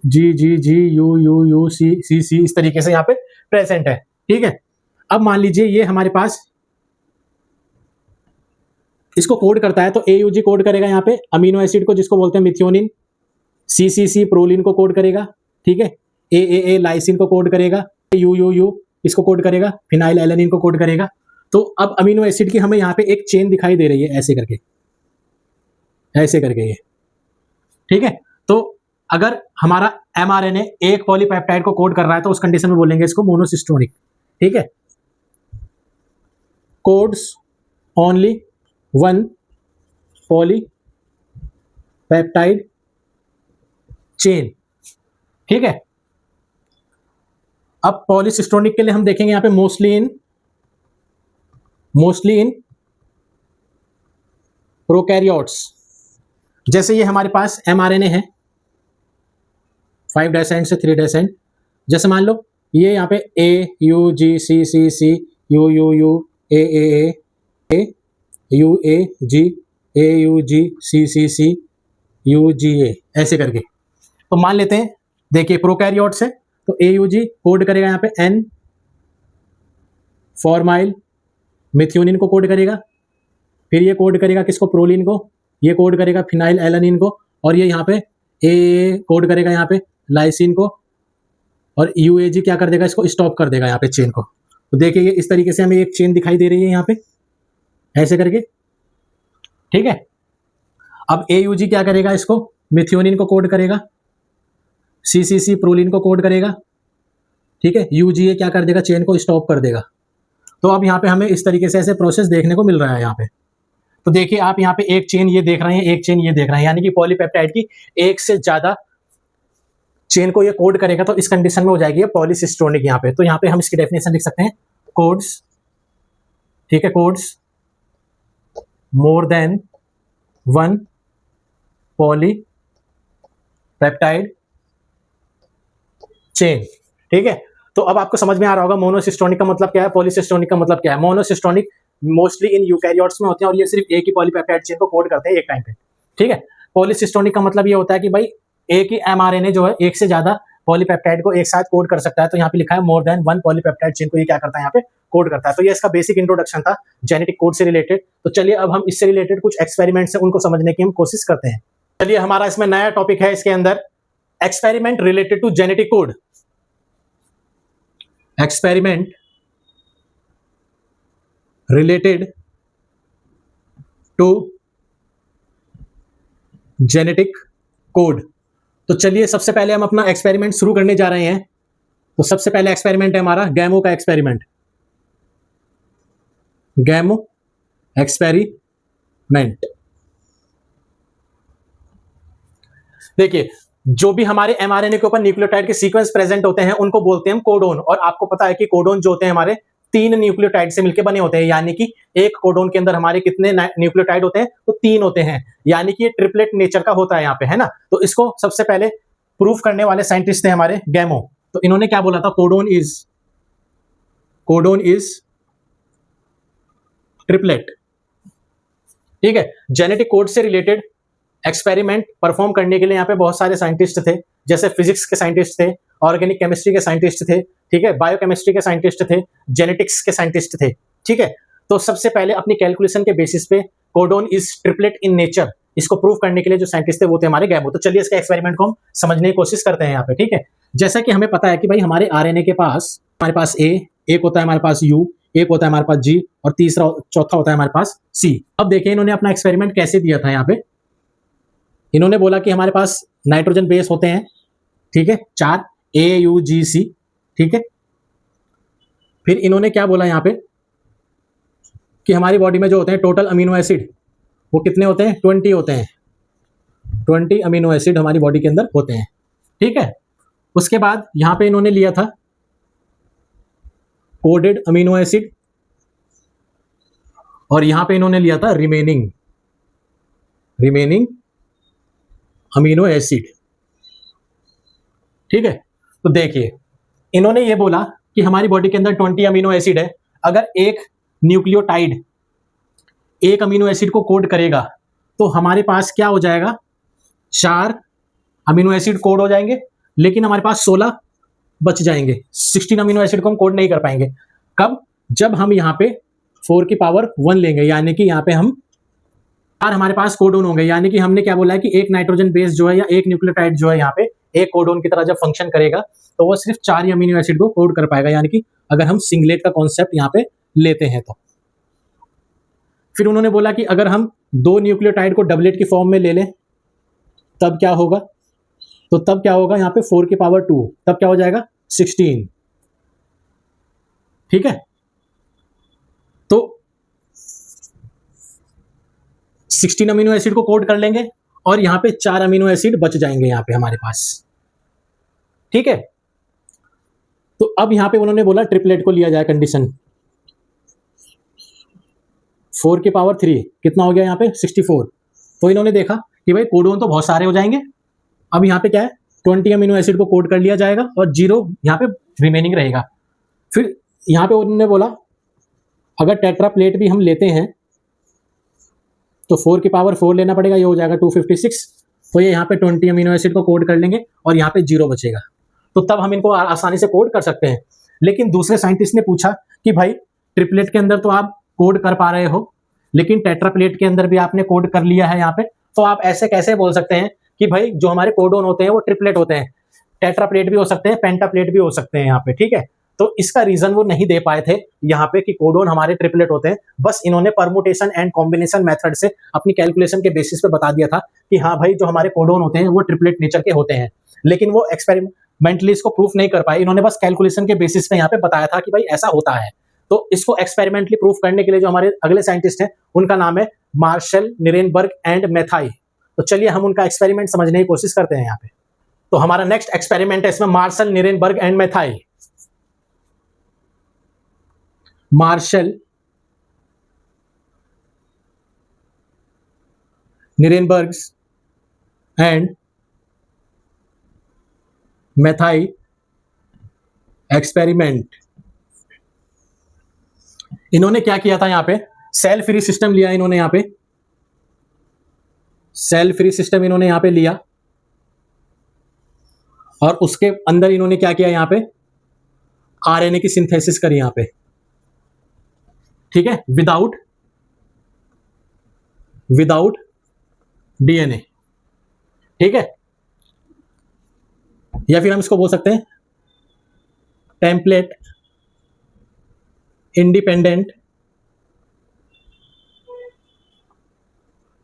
GGG UUU CCC इस तरीके से यहाँ पे प्रेजेंट है, ठीक है। अब मान लीजिए ये हमारे पास इसको कोड करता है, तो AUG कोड करेगा यहाँ पे अमीनो एसिड को जिसको बोलते हैं मिथियोनिन, CCC प्रोलिन को कोड करेगा, ठीक है। AAA लाइसिन को कोड करेगा, UUU इसको कोड करेगा, फिनाइल एलेनिन को कोड करेगा। तो अब अमीनो एसिड की हमें यहाँ पे एक चेन दिखाई दे रही है, ऐसे करके, ऐसे करके ये, ठीक है। तो अगर हमारा एमआरएनए एक पॉलीपेप्टाइड को कोड कर रहा है तो उस कंडीशन में बोलेंगे इसको मोनोसिस्टोनिक, ठीक है। Codes only 1 polypeptide chain. ठीक है, अब पॉलीसिस्टोनिक के लिए हम देखेंगे यहां पे मोस्टली इन प्रोकैरियोट्स। जैसे ये हमारे पास mRNA है 5' एंड से 3' एंड, जैसे मान लो ये यहाँ पे A U G C C C U U U A A A U A G A U G C C C U G A ऐसे करके। तो मान लेते हैं, देखिए प्रोकैरियोट्स है तो AUG कोड करेगा यहाँ पे N फॉर्माइल मिथ्योनिन को कोड करेगा, फिर ये कोड करेगा किसको, प्रोलिन को, ये कोड करेगा फिनाइल एलानिन को, और ये यहाँ पे ए कोड करेगा यहाँ पे लाइसिन को, और UAG क्या कर देगा, इसको स्टॉप कर देगा यहाँ पे चेन को। तो देखिए ये इस तरीके से हमें एक चेन दिखाई दे रही है यहाँ पे ऐसे करके। ठीक है, अब AUG क्या करेगा, इसको मिथ्योनिन को कोड करेगा, CCC प्रोलिन को कोड करेगा। ठीक है, UGA क्या कर देगा, चेन को स्टॉप कर देगा। तो अब यहाँ पे हमें इस तरीके से ऐसे प्रोसेस देखने को मिल रहा है यहाँ पे। तो देखिए आप यहाँ पे एक चेन ये देख रहे हैं, एक चेन ये देख रहे हैं, यानी कि पॉलीपेप्टाइड की एक से ज्यादा चेन को ये कोड करेगा तो इस कंडीशन में हो जाएगी पॉलीसिस्टोनिक यहाँ पे। तो यहाँ पे हम इसकी डेफिनेशन लिख सकते हैं कोड्स। ठीक है, codes more than 1 polypeptide chain. ठीक है, तो अब आपको समझ में आ रहा होगा मोनोसिस्टोनिक का मतलब क्या है, पॉलीसिस्टोनिक का मतलब क्या है। मोनोसिस्टोनिक मोस्टली इन यूकैरियोट्स में होते हैं और ये सिर्फ एक ही पॉलीपेप्टाइड चेन को कोड करते हैं एक टाइम पे। ठीक है, पॉलीसिस्टोनिक का मतलब ये होता है कि भाई एक ही mRNA जो है एक से ज्यादा पॉलीपेप्टाइड को एक साथ कोड कर सकता है। तो यहाँ पे लिखा है मोर देन 1 पॉलीपेप्टाइड चेन को ये क्या करता है, यहाँ पे कोड करता है। तो ये इसका बेसिक इंट्रोडक्शन था जेनेटिक कोड से रिलेटेड। तो चलिए अब हम इससे रिलेटेड कुछ एक्सपेरिमेंट्स हैं उनको समझने की हम कोशिश करते हैं। चलिए हमारा इसमें नया टॉपिक है इसके अंदर, experiment related to genetic code. Experiment related to genetic code. तो चलिए सबसे पहले हम अपना एक्सपेरिमेंट शुरू करने जा रहे हैं। तो सबसे पहले एक्सपेरिमेंट है हमारा गैमो का एक्सपेरिमेंट। गैमो एक्सपेरिमेंट। देखिए जो भी हमारे mRNA के ऊपर न्यूक्लियोटाइड के सीक्वेंस प्रेजेंट होते हैं उनको बोलते हैं हम कोडोन। और आपको पता है कि कोडोन जो होते हैं हमारे 3 न्यूक्लियोटाइड से मिलकर बने होते हैं, यानी कि एक कोडोन के अंदर हमारे कितने न्यूक्लियोटाइड होते हैं, तो 3 होते हैं, यानी कि ये ट्रिपलेट नेचर का होता है यहाँ पे, है ना। तो इसको सबसे पहले प्रूफ करने वाले साइंटिस्ट थे हमारे गैमो। तो इन्होंने क्या बोला था, कोडोन इज ट्रिपलेट। ठीक है, जेनेटिक कोड से रिलेटेड एक्सपेरिमेंट परफॉर्म करने के लिए यहाँ पे बहुत सारे साइंटिस्ट थे, जैसे फिजिक्स के साइंटिस्ट थे, ऑर्गेनिक केमिस्ट्री के साइंटिस्ट थे, ठीक है, बायोकेमिस्ट्री के साइंटिस्ट थे, जेनेटिक्स के साइंटिस्ट थे। ठीक है, तो सबसे पहले अपनी कैलकुलेशन के बेसिस पे codon is triplet in nature, इसको प्रूव करने के लिए जो साइंटिस्ट थे वो थे हमारे गैमो। तो चलिए इसका एक्सपेरिमेंट को हम समझने की कोशिश करते हैं यहाँ पे। ठीक है, जैसा कि हमें पता है कि भाई हमारे आरएनए के पास हमारे पास एक होता है, हमारे पास यू, एक होता है हमारे पास जी, और तीसरा चौथा होता है हमारे पास सी। अब देखिए इन्होंने अपना एक्सपेरिमेंट कैसे दिया था। यहाँ पे इन्होंने बोला कि हमारे पास नाइट्रोजन बेस होते हैं, ठीक है, 4 AUGC। ठीक है, फिर इन्होंने क्या बोला यहाँ पे कि हमारी बॉडी में जो होते हैं टोटल अमीनो एसिड वो कितने होते हैं, 20 होते हैं। 20 अमीनो एसिड हमारी बॉडी के अंदर होते हैं। ठीक है, उसके बाद यहाँ पे इन्होंने लिया था कोडेड अमीनो एसिड, और यहां पे इन्होंने लिया था रिमेनिंग अमीनो एसिड। ठीक है, तो देखिए इन्होंने ये बोला कि हमारी बॉडी के अंदर 20 अमीनो एसिड है। अगर एक न्यूक्लियोटाइड एक अमीनो एसिड को कोड करेगा तो हमारे पास क्या हो जाएगा, 4 अमीनो एसिड कोड हो जाएंगे, लेकिन हमारे पास 16 बच जाएंगे। 16 अमीनो एसिड को हम कोड नहीं कर पाएंगे। कब, जब हम यहाँ पे 4 की पावर 1 लेंगे, यानी कि यहाँ पे हम 4 हमारे पास कोडोन होंगे। यानी कि हमने क्या बोला है कि एक नाइट्रोजन बेस जो है या एक न्यूक्लियोटाइड जो है यहाँ पे एक कोडोन की तरह जब फंक्शन करेगा तो वो सिर्फ 4 ही अमीनो एसिड को कोड कर पाएगा, यानी कि अगर हम सिंगलेट का कॉन्सेप्ट यहाँ पे लेते हैं तो। फिर उन्होंने बोला कि अगर हम 2 न्यूक्लियोटाइड को डबलेट की फॉर्म में ले लें तब क्या होगा, तो तब क्या होगा यहाँ पे 4 की पावर 2, तब क्या हो जाएगा 16। ठीक है, तो 16 अमीनो एसिड को कोड कर लेंगे और यहाँ पे 4 अमीनो एसिड बच जाएंगे यहाँ पे हमारे पास, ठीक है। तो अब यहाँ पे उन्होंने बोला ट्रिपलेट को लिया जाए कंडीशन, 4 की पावर 3 कितना हो गया यहाँ पे 64। तो इन्होंने देखा कि भाई कोडोन तो बहुत सारे हो जाएंगे, अब यहाँ पे क्या है 20 अमीनो एसिड को कोड कर लिया जाएगा और 0 यहाँ पे रिमेनिंग रहेगा। फिर यहाँ पे उन्होंने बोला अगर टेट्रा प्लेट भी हम लेते हैं तो 4 की पावर 4 लेना पड़ेगा, ये हो जाएगा 256। तो ये यहाँ पे 20 अमीनो एसिड को कोड कर लेंगे और यहाँ पे 0 बचेगा, तो तब हम इनको आसानी से कोड कर सकते हैं। लेकिन दूसरे साइंटिस्ट ने पूछा कि भाई ट्रिपलेट के अंदर तो आप कोड कर पा रहे हो, लेकिन टेट्रा प्लेट के अंदर भी आपने कोड कर लिया है यहाँ पे, तो आप ऐसे कैसे बोल सकते हैं कि भाई जो हमारे कोडोन होते हैं वो ट्रिपलेट होते हैं, टेट्रा प्लेट भी हो सकते हैं, पेंटा प्लेट भी हो सकते हैं यहाँ पे, ठीक है। तो इसका रीजन वो नहीं दे पाए थे यहाँ पे कि कोडोन हमारे ट्रिपलेट होते हैं, बस इन्होंने परमुटेशन एंड कॉम्बिनेशन मेथड से अपनी कैलकुलेशन के बेसिस पे बता दिया था कि हाँ भाई जो हमारे कोडोन होते हैं वो ट्रिपलेट नेचर के होते हैं, लेकिन वो एक्सपेरिमेंटली इसको प्रूफ नहीं कर पाए। इन्होंने बस कैलकुलेशन के बेसिस पे यहाँ पे बताया था कि भाई ऐसा होता है। तो इसको एक्सपेरिमेंटली प्रूफ करने के लिए जो हमारे अगले साइंटिस्ट हैं उनका नाम है मार्शल, निरेनबर्ग एंड मैथाई। तो चलिए हम उनका एक्सपेरिमेंट समझने की कोशिश करते हैं यहाँ पे। तो हमारा नेक्स्ट एक्सपेरिमेंट है इसमें Marshall, Nirenberg and Matthaei. Marshall, Nirenberg and Matthaei experiment. इन्होंने क्या किया था यहाँ पे, सेल फ्री सिस्टम लिया इन्होंने, यहाँ पे सेल फ्री सिस्टम इन्होंने यहाँ पे लिया और उसके अंदर इन्होंने क्या किया यहाँ पे आरएनए की सिंथेसिस करी यहाँ पे, ठीक है, विदाउट डीएनए, ठीक है। या फिर हम इसको बोल सकते हैं टेम्पलेट इंडिपेंडेंट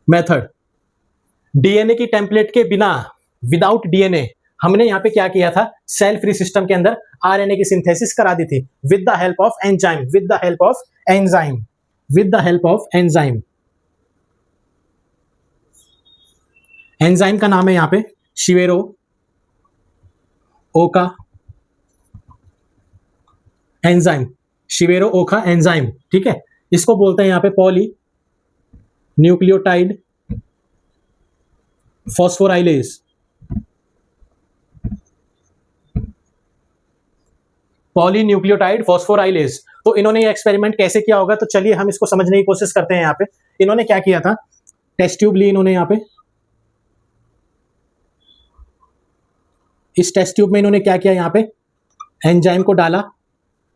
मेथड। डीएनए की टेम्पलेट के बिना, विदाउट डीएनए, हमने यहां पे क्या किया था, सेल फ्री सिस्टम के अंदर आरएनए की सिंथेसिस करा दी थी with the help of enzyme, with the help of enzyme, with the help of enzyme. Enzyme का नाम है यहां पे शिवेरो ओका एंजाइम, शिवेरो ओका एंजाइम, ठीक है। इसको बोलते हैं यहां पे poly nucleotide phosphorylase, polynucleotide phosphorylase. तो इन्होंने ये एक्सपेरिमेंट कैसे किया होगा, तो चलिए हम इसको समझने की कोशिश करते हैं। यहाँ पे इन्होंने क्या किया था, टेस्ट ट्यूब ली इन्होंने, यहाँ पे इस टेस्ट ट्यूब में इन्होंने क्या किया, यहाँ पे एंजाइम को डाला,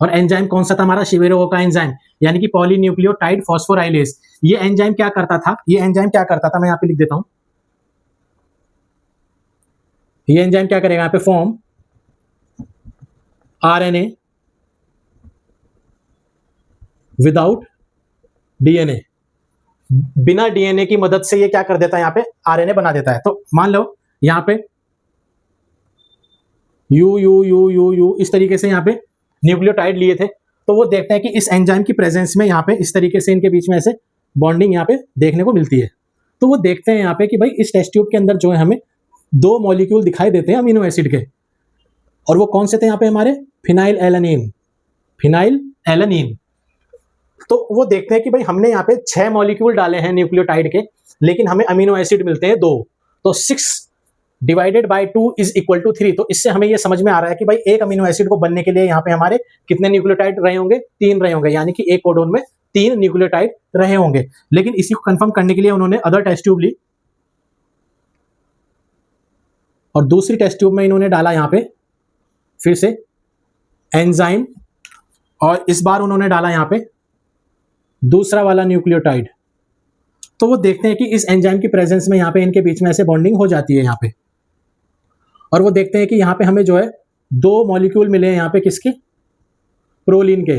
और एंजाइम कौन सा था हमारा, शिवेरो का एंजाइम, यानी कि पॉलीन्यूक्लियोटाइड फॉस्फोराइलेज। ये एंजाइम क्या करता था, ये एंजाइम क्या करता था, मैं यहाँ पे लिख देता हूं। ये एंजाइम क्या करेगा, यहाँ पे फॉर्म आरएनए विदाउट डीएनए, बिना डीएनए की मदद से ये क्या कर देता है, यहाँ पे आरएनए बना देता है। तो मान लो यहाँ पे you you you you you इस तरीके से यहाँ पे न्यूक्लियोटाइड लिए थे, तो वो देखते हैं कि इस एंजाइम की प्रेजेंस में यहाँ पे इस तरीके से इनके बीच में ऐसे बॉन्डिंग यहाँ पे देखने को मिलती है। तो वो देखते हैं यहाँ पे कि भाई इस टेस्ट ट्यूब के अंदर जो है हमें 2 मॉलिक्यूल दिखाई देते हैं अमीनो एसिड के, और वो कौन से थे यहाँ पे हमारे, फिनाइल एलानिन, फिनाइल एलानिन। तो वो देखते हैं कि भाई हमने यहाँ पे 6 मॉलिक्यूल डाले हैं न्यूक्लियोटाइड के, लेकिन हमें अमीनो एसिड मिलते हैं 2, तो 6 divided by 2 is equal to 3। तो इससे हमें ये समझ में आ रहा है कि भाई एक अमीनो एसिड को बनने के लिए यहाँ पे हमारे कितने न्यूक्लियोटाइड रहे होंगे, 3 रहे होंगे, यानी कि एक कोडोन में 3 न्यूक्लियोटाइड रहे होंगे। लेकिन इसी को कंफर्म करने के लिए उन्होंने अदर टेस्ट ट्यूब ली, और दूसरी टेस्ट ट्यूब में इन्होंने डाला यहाँ पे फिर से एंजाइम, और इस बार उन्होंने डाला यहाँ पे दूसरा वाला न्यूक्लियोटाइड। तो वो देखते हैं कि इस एंजाइम की प्रेजेंस में यहाँ पे इनके बीच में ऐसे बॉन्डिंग हो जाती है यहाँ पे, और वो देखते हैं कि यहाँ पे हमें जो है 2 मॉलिक्यूल मिले हैं यहाँ पे, किसके, प्रोलीन के।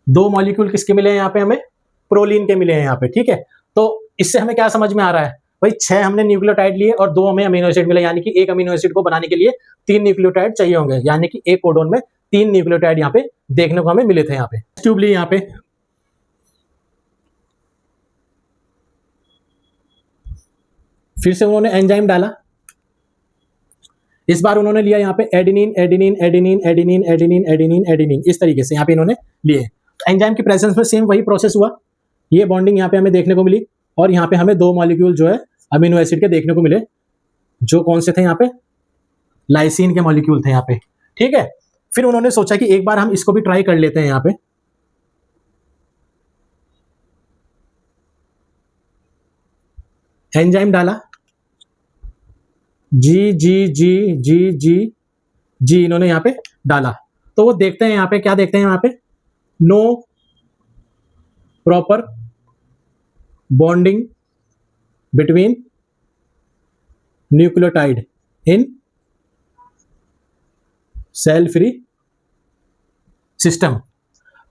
2 मॉलिक्यूल किसके मिले हैं यहाँ पे, हमें प्रोलीन के मिले हैं यहाँ पे, ठीक है। तो इससे हमें क्या समझ में आ रहा है भाई, 6 हमने न्यूक्लियोटाइड लिए और 2 हमें अमीनो एसिड मिले, यानी कि एक अमीनो एसिड को बनाने के लिए 3 न्यूक्लियोटाइड चाहिए होंगे, यानी कि एक कोडोन में 3 न्यूक्लियोटाइड यहाँ पे देखने को हमें मिले थे। यहाँ पे ट्यूब ली, यहाँ पे फिर से उन्होंने एंजाइम डाला, इस बार उन्होंने लिया यहाँ पे adenine adenine adenine adenine adenine adenine adenine, इस तरीके से यहाँ पे इन्होंने लिए। एंजाइम की प्रेजेंस में सेम वही प्रोसेस हुआ, ये बॉन्डिंग यहाँ पे हमें देखने को मिली और यहाँ पे हमें 2 मॉलिक्यूल जो है अमीनो एसिड के देखने को मिले, जो कौन से थे यहाँ पे, लाइसिन के मॉलिक्यूल थे यहाँ पे, ठीक है। फिर उन्होंने सोचा कि एक बार हम इसको भी ट्राई कर लेते हैं, यहाँ पे एंजाइम डाला, जी जी जी जी जी जी इन्होंने यहाँ पे डाला, तो वो देखते हैं यहाँ पे, क्या देखते हैं यहाँ पे, no proper bonding between nucleotide in cell free system.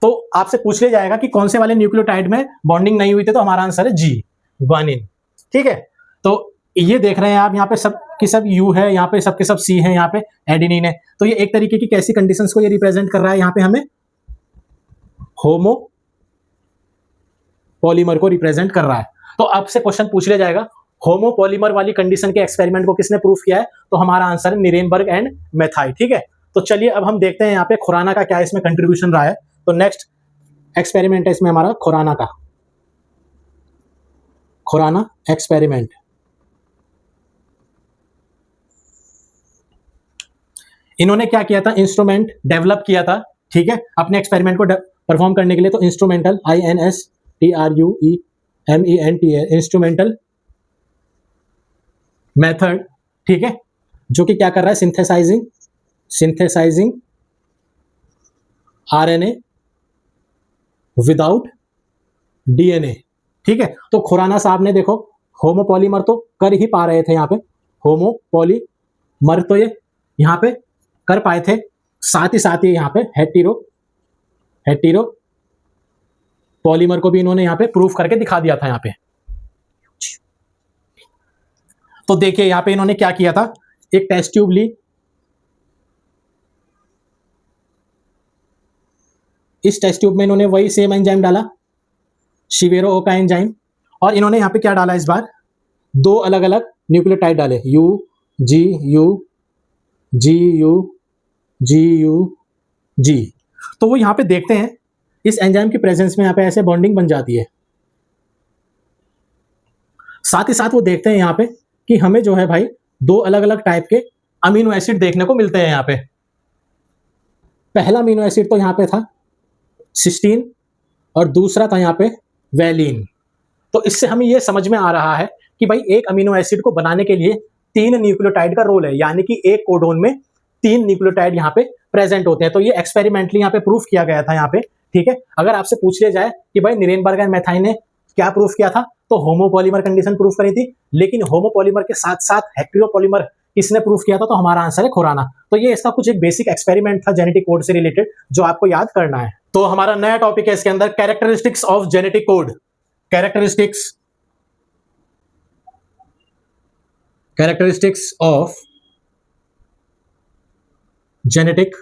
तो आपसे पूछ लिया जाएगा कि कौन से वाले न्यूक्लियोटाइड में बॉन्डिंग नहीं हुई थी, तो हमारा आंसर है जी, ग्वानिन, ठीक है। तो ये देख रहे हैं आप, यहाँ पे सब की सब यू है, यहाँ पे सब के सब सी है, यहाँ पे एडेनिन है। तो ये एक तरीके की कैसी कंडीशंस को ये रिप्रेजेंट कर रहा है, यहाँ पे हमें होमो पॉलीमर को रिप्रेजेंट कर रहा है। तो आपसे क्वेश्चन पूछ लिया जाएगा होमो पॉलीमर वाली कंडीशन के एक्सपेरिमेंट को किसने प्रूफ किया है, तो हमारा आंसर है निरेनबर्ग एंड मेथाई, ठीक है। तो चलिए अब हम देखते हैं यहाँ पे खुराना का क्या इसमें कंट्रीब्यूशन रहा है। तो नेक्स्ट एक्सपेरिमेंट है इसमें हमारा खुराना का, खुराना एक्सपेरिमेंट। इन्होंने क्या किया था, इंस्ट्रूमेंट डेवलप किया था, ठीक है, अपने एक्सपेरिमेंट को परफॉर्म करने के लिए। तो इंस्ट्रूमेंटल, INSTRUEMENT, इंस्ट्रूमेंटल मेथड, ठीक है, जो कि क्या कर रहा है, सिंथेसाइजिंग RNA विदाउट DNA, ठीक है। तो खुराना साहब ने देखो होमोपॉलीमर तो कर ही पा रहे थे, यहाँ पे होमोपॉलीमर तो ये यहाँ पे कर पाए थे, साथ ही यहाँ पे हेटेरो पॉलीमर को भी इन्होंने यहाँ पे प्रूफ करके दिखा दिया था यहाँ पे। तो देखिए यहाँ पे इन्होंने क्या किया था, एक टेस्ट ट्यूब ली, इस टेस्ट ट्यूब में इन्होंने वही सेम एंजाइम डाला, शिवेरो का एंजाइम, और इन्होंने यहाँ पे क्या डाला, इस बार 2 अलग अलग न्यूक्लियोटाइड डाले, UGU GU तो वो यहाँ पे देखते हैं इस एंजाइम की प्रेजेंस में यहाँ पे ऐसे बॉन्डिंग बन जाती है। साथ ही साथ वो देखते हैं यहाँ पे कि हमें जो है भाई 2 अलग अलग टाइप के अमीनो एसिड देखने को मिलते हैं यहाँ पे। पहला अमीनो एसिड तो यहाँ पे था सिस्टीन और दूसरा था यहाँ पे वैलिन। तो इससे हमें ये समझ में आ रहा है कि भाई एक अमीनो एसिड को बनाने के लिए 3 न्यूक्लियोटाइड का रोल है, यानी कि एक कोडोन में 3 न्यूक्लियोटाइड यहाँ पे प्रेजेंट होते हैं। तो ये एक्सपेरिमेंटली यहाँ पे प्रूफ किया गया था यहाँ पे, ठीक है। अगर आपसे पूछ लिया जाए कि भाई निरेनबर्ग एंड मेथाई ने क्या प्रूफ किया था, तो होमोपॉलीमर कंडीशन प्रूफ करी थी, लेकिन होमोपॉलीमर के साथ साथ हेटेरोपॉलीमर किसने प्रूफ किया था, तो हमारा आंसर है खुराना। तो ये इसका कुछ एक बेसिक एक्सपेरिमेंट था जेनेटिक कोड से रिलेटेड, जो आपको याद करना है। तो हमारा नया टॉपिक है इसके अंदर, characteristics of genetic code. Characteristics of genetic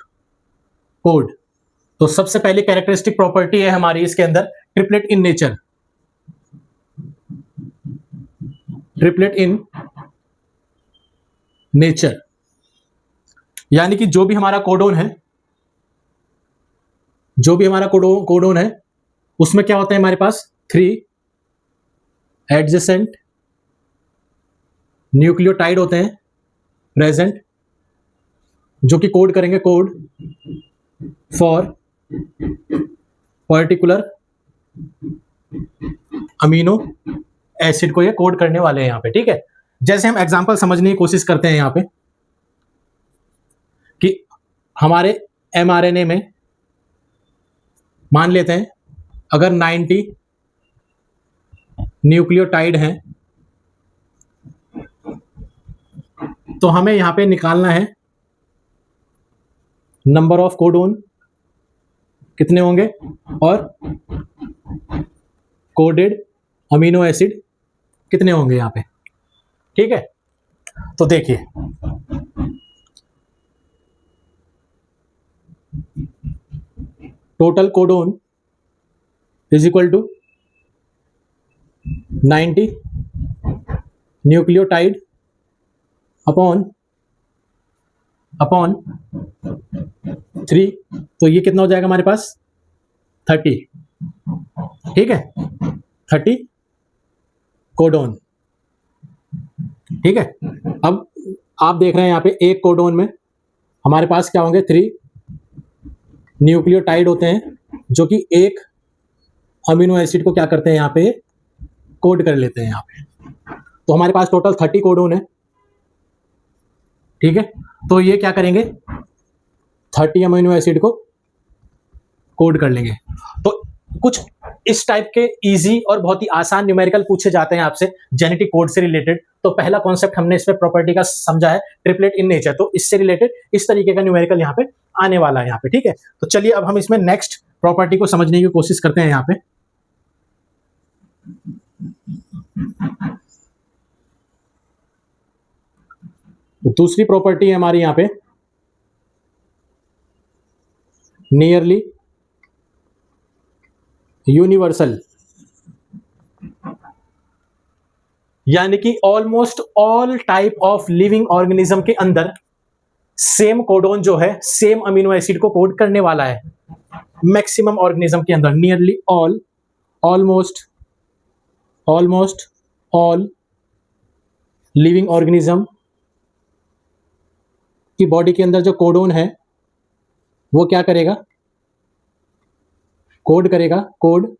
code. तो सबसे पहली कैरेक्टरिस्टिक प्रॉपर्टी है हमारी इसके अंदर, triplet in nature. Triplet in nature यानी कि जो भी हमारा कोडोन है, उसमें क्या होता है, हमारे पास 3 एडजेसेंट न्यूक्लियोटाइड होते हैं प्रेजेंट, जो कि कोड करेंगे, code for particular amino acid को ये कोड करने वाले हैं यहाँ पे, ठीक है। जैसे हम एग्जांपल समझने की कोशिश करते हैं यहाँ पे कि हमारे mRNA में मान लेते हैं अगर 90 न्यूक्लियोटाइड हैं, तो हमें यहाँ पे निकालना है नंबर ऑफ कोडोन कितने होंगे और कोडेड अमीनो एसिड कितने होंगे यहाँ पे, ठीक है। तो देखिए total codon is equal to 90 nucleotide upon 3, तो ये कितना हो जाएगा हमारे पास 30, ठीक है, 30 कोडोन, ठीक है। अब आप देख रहे हैं यहाँ पे एक कोडोन में हमारे पास क्या होंगे 3 न्यूक्लियोटाइड होते हैं जो कि एक अमीनो एसिड को क्या करते हैं यहाँ पे कोड कर लेते हैं यहाँ पे। तो हमारे पास टोटल 30 कोडोन है, ठीक है। तो ये क्या करेंगे 30 अमीनो एसिड को कोड कर लेंगे। तो कुछ इस टाइप के इजी और बहुत ही आसान न्यूमेरिकल पूछे जाते हैं आपसे जेनेटिक कोड से रिलेटेड। तो पहला कॉन्सेप्ट हमने इसमें प्रॉपर्टी का समझा है ट्रिपलेट इन नेचर, तो इससे रिलेटेड इस तरीके का न्यूमेरिकल यहाँ पे आने वाला है यहाँ पे, ठीक है। तो चलिए अब हम इसमें नेक्स्ट प्रॉपर्टी को समझने की कोशिश करते हैं यहाँ पे। तो दूसरी प्रॉपर्टी है हमारी यहाँ पे नियरली यूनिवर्सल, यानी कि almost all type of living organism के अंदर सेम कोडोन जो है सेम अमीनो एसिड को कोड करने वाला है। मैक्सिमम ऑर्गेनिज्म के अंदर nearly all, almost all living organism की बॉडी के अंदर जो कोडोन है वो क्या करेगा, कोड करेगा, कोड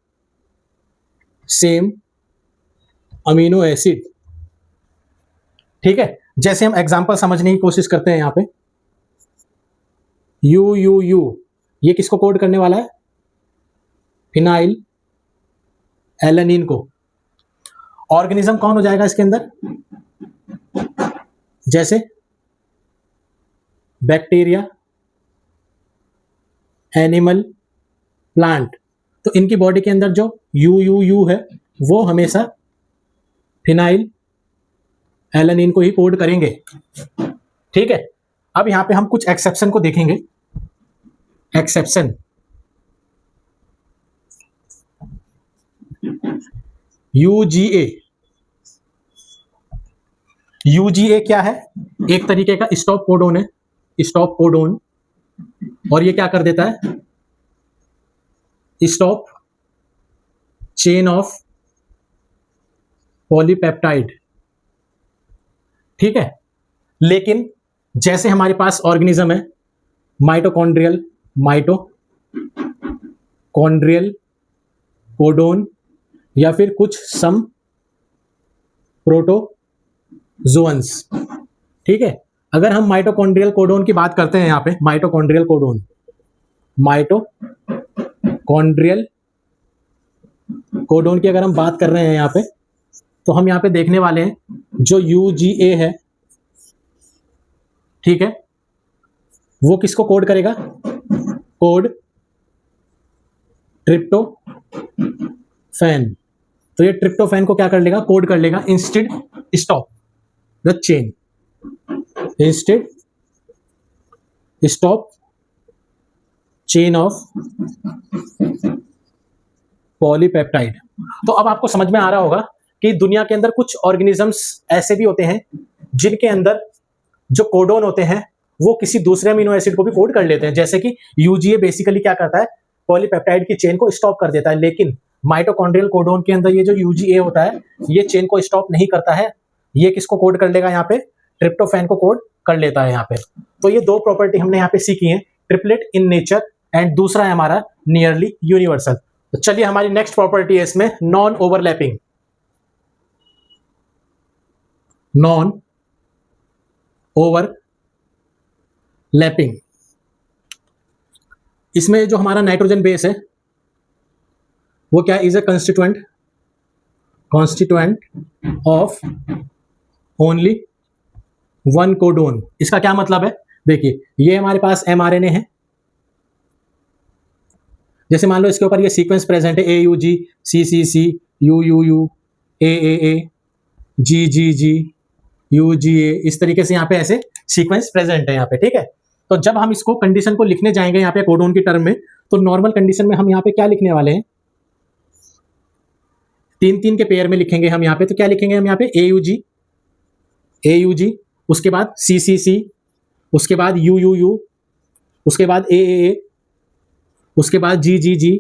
सेम अमीनो एसिड, ठीक है। जैसे हम एग्जांपल समझने की कोशिश करते हैं यहाँ पे यू ये किसको कोड करने वाला है, फिनाइल एलानिन को। ऑर्गेनिज्म कौन हो जाएगा इसके अंदर, जैसे बैक्टीरिया, एनिमल, प्लांट। तो इनकी बॉडी के अंदर जो यू है वो हमेशा फिनाइल एलानिन को ही कोड करेंगे, ठीक है। अब यहां पे हम कुछ एक्सेप्शन को देखेंगे। एक्सेप्शन, यूजीए क्या है, एक तरीके का स्टॉप कोडोन है, स्टॉप कोडोन। और ये क्या कर देता है, स्टॉप चेन ऑफ पॉलीपेप्टाइड, ठीक है। लेकिन जैसे हमारे पास ऑर्गेनिज्म है माइटोकॉन्ड्रियल कोडोन या फिर कुछ सम प्रोटोजोअन्स, ठीक है। अगर हम माइटोकॉन्ड्रियल कोडोन की बात करते हैं यहाँ पे, माइटोकॉन्ड्रियल कोडोन की अगर हम बात कर रहे हैं यहाँ पे, तो हम यहाँ पे देखने वाले हैं जो यूजीए है, ठीक है, वो किसको कोड करेगा, कोड ट्रिप्टोफैन। तो ये ट्रिप्टोफैन को क्या कर लेगा, कोड कर लेगा instead stop the chain, instead stop chain of polypeptide. तो अब आपको समझ में आ रहा होगा कि दुनिया के अंदर कुछ ऑर्गेनिजम्स ऐसे भी होते हैं जिनके अंदर जो कोडोन होते हैं वो किसी दूसरे अमीनो एसिड को भी कोड कर लेते हैं। जैसे कि यूजीए बेसिकली क्या करता है, पॉलीपेप्टाइड की चेन को स्टॉप कर देता है, लेकिन माइटोकॉन्ड्रियल कोडोन के अंदर ये जो यूजीए होता है ये चेन को स्टॉप नहीं करता है। ये किसको कोड कर लेगा, यहाँ पे ट्रिप्टोफैन को कोड कर लेता है यहाँ पे। तो ये दो प्रॉपर्टी हमने यहाँ पे सीखी है, ट्रिपलेट इन नेचर एंड दूसरा है हमारा नियरली यूनिवर्सल। तो चलिए हमारी नेक्स्ट प्रॉपर्टी है इसमें नॉन ओवरलैपिंग। नॉन ओवरलैपिंग, इसमें जो हमारा नाइट्रोजन बेस है वो क्या, is a constituent of only one codon. इसका क्या मतलब है, देखिए ये हमारे पास mRNA है, जैसे मान लो इसके ऊपर ये सीक्वेंस प्रेजेंट है AUG CCC UUU AAA GGG UGA, इस तरीके से यहाँ पे ऐसे सीक्वेंस प्रेजेंट है यहाँ पे, ठीक है। तो जब हम इसको कंडीशन को लिखने जाएंगे यहाँ पे कोडोन की टर्म में, तो नॉर्मल कंडीशन में हम यहाँ पे क्या लिखने वाले हैं, 3-3 के पेयर में लिखेंगे हम यहाँ पे। तो क्या लिखेंगे हम यहाँ पे AUG AUG, उसके बाद CCC, उसके बाद UUU, उसके बाद AAA, उसके बाद GGG,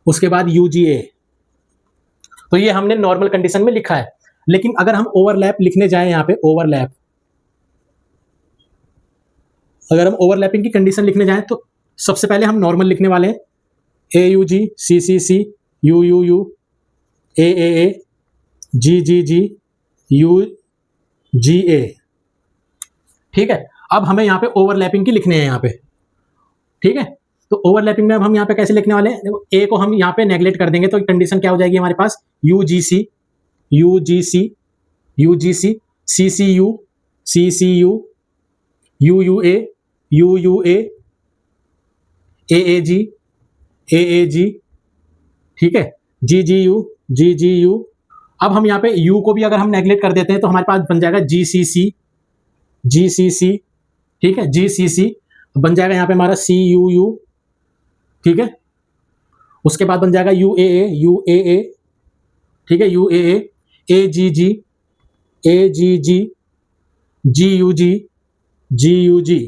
उसके बाद UGA। तो ये हमने नॉर्मल कंडीशन में लिखा है। लेकिन अगर हम ओवरलैप लिखने जाएं यहाँ पे, ओवरलैप, अगर हम ओवरलैपिंग की कंडीशन लिखने जाएं तो सबसे पहले हम नॉर्मल लिखने वाले हैं, AUG, CCC, UUU, AAA, GGG, UGA। ठीक है, अब हमें यहाँ पे ओवरलैपिंग की लिखने हैं यहाँ पे। ठीक है, तो ओवरलैपिंग में अब हम यहाँ पे कैसे लिखने वाले हैं, देखो ए को हम यहाँ पे नेगलेक्ट कर देंगे तो कंडीशन क्या हो जाएगी हमारे पास, UGC, UGC, UGC, CCU, CCU, UUA, UUA, AAG, AAG। ठीक है, GGU, GGU। अब हम यहाँ पे U को भी अगर हम नेगलेक्ट कर देते हैं तो हमारे पास बन जाएगा GCC, GCC। ठीक है, GCC बन जाएगा यहाँ पे हमारा CUU। ठीक है, उसके बाद बन जाएगा UAA, UAA। ठीक है, UAA, AGG, AGG, GUG, GUG।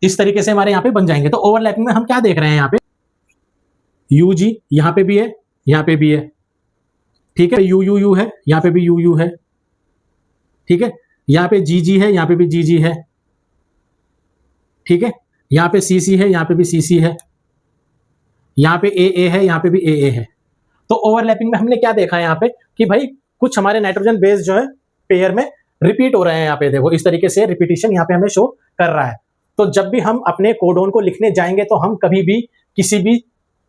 इस तरीके से हमारे यहाँ पे बन जाएंगे। तो ओवरलैपिंग में हम क्या देख रहे हैं यहाँ पे, UG यहाँ पे भी है, यहाँ पे भी है। ठीक है, UUU है, यहाँ पे भी UU है। ठीक है, यहाँ पे GG है, यहाँ पे भी GG है। ठीक है, यहाँ पे CC है, यहाँ पे भी CC है। यहाँ पे AA है, यहाँ पे भी AA है। तो ओवरलैपिंग में हमने क्या देखा है यहाँ पे कि भाई कुछ हमारे नाइट्रोजन बेस जो है पेयर में रिपीट हो रहे हैं। यहाँ पे देखो इस तरीके से रिपीटिशन यहाँ पे हमें शो कर रहा है। तो जब भी हम अपने कोडोन को लिखने जाएंगे तो हम कभी भी किसी भी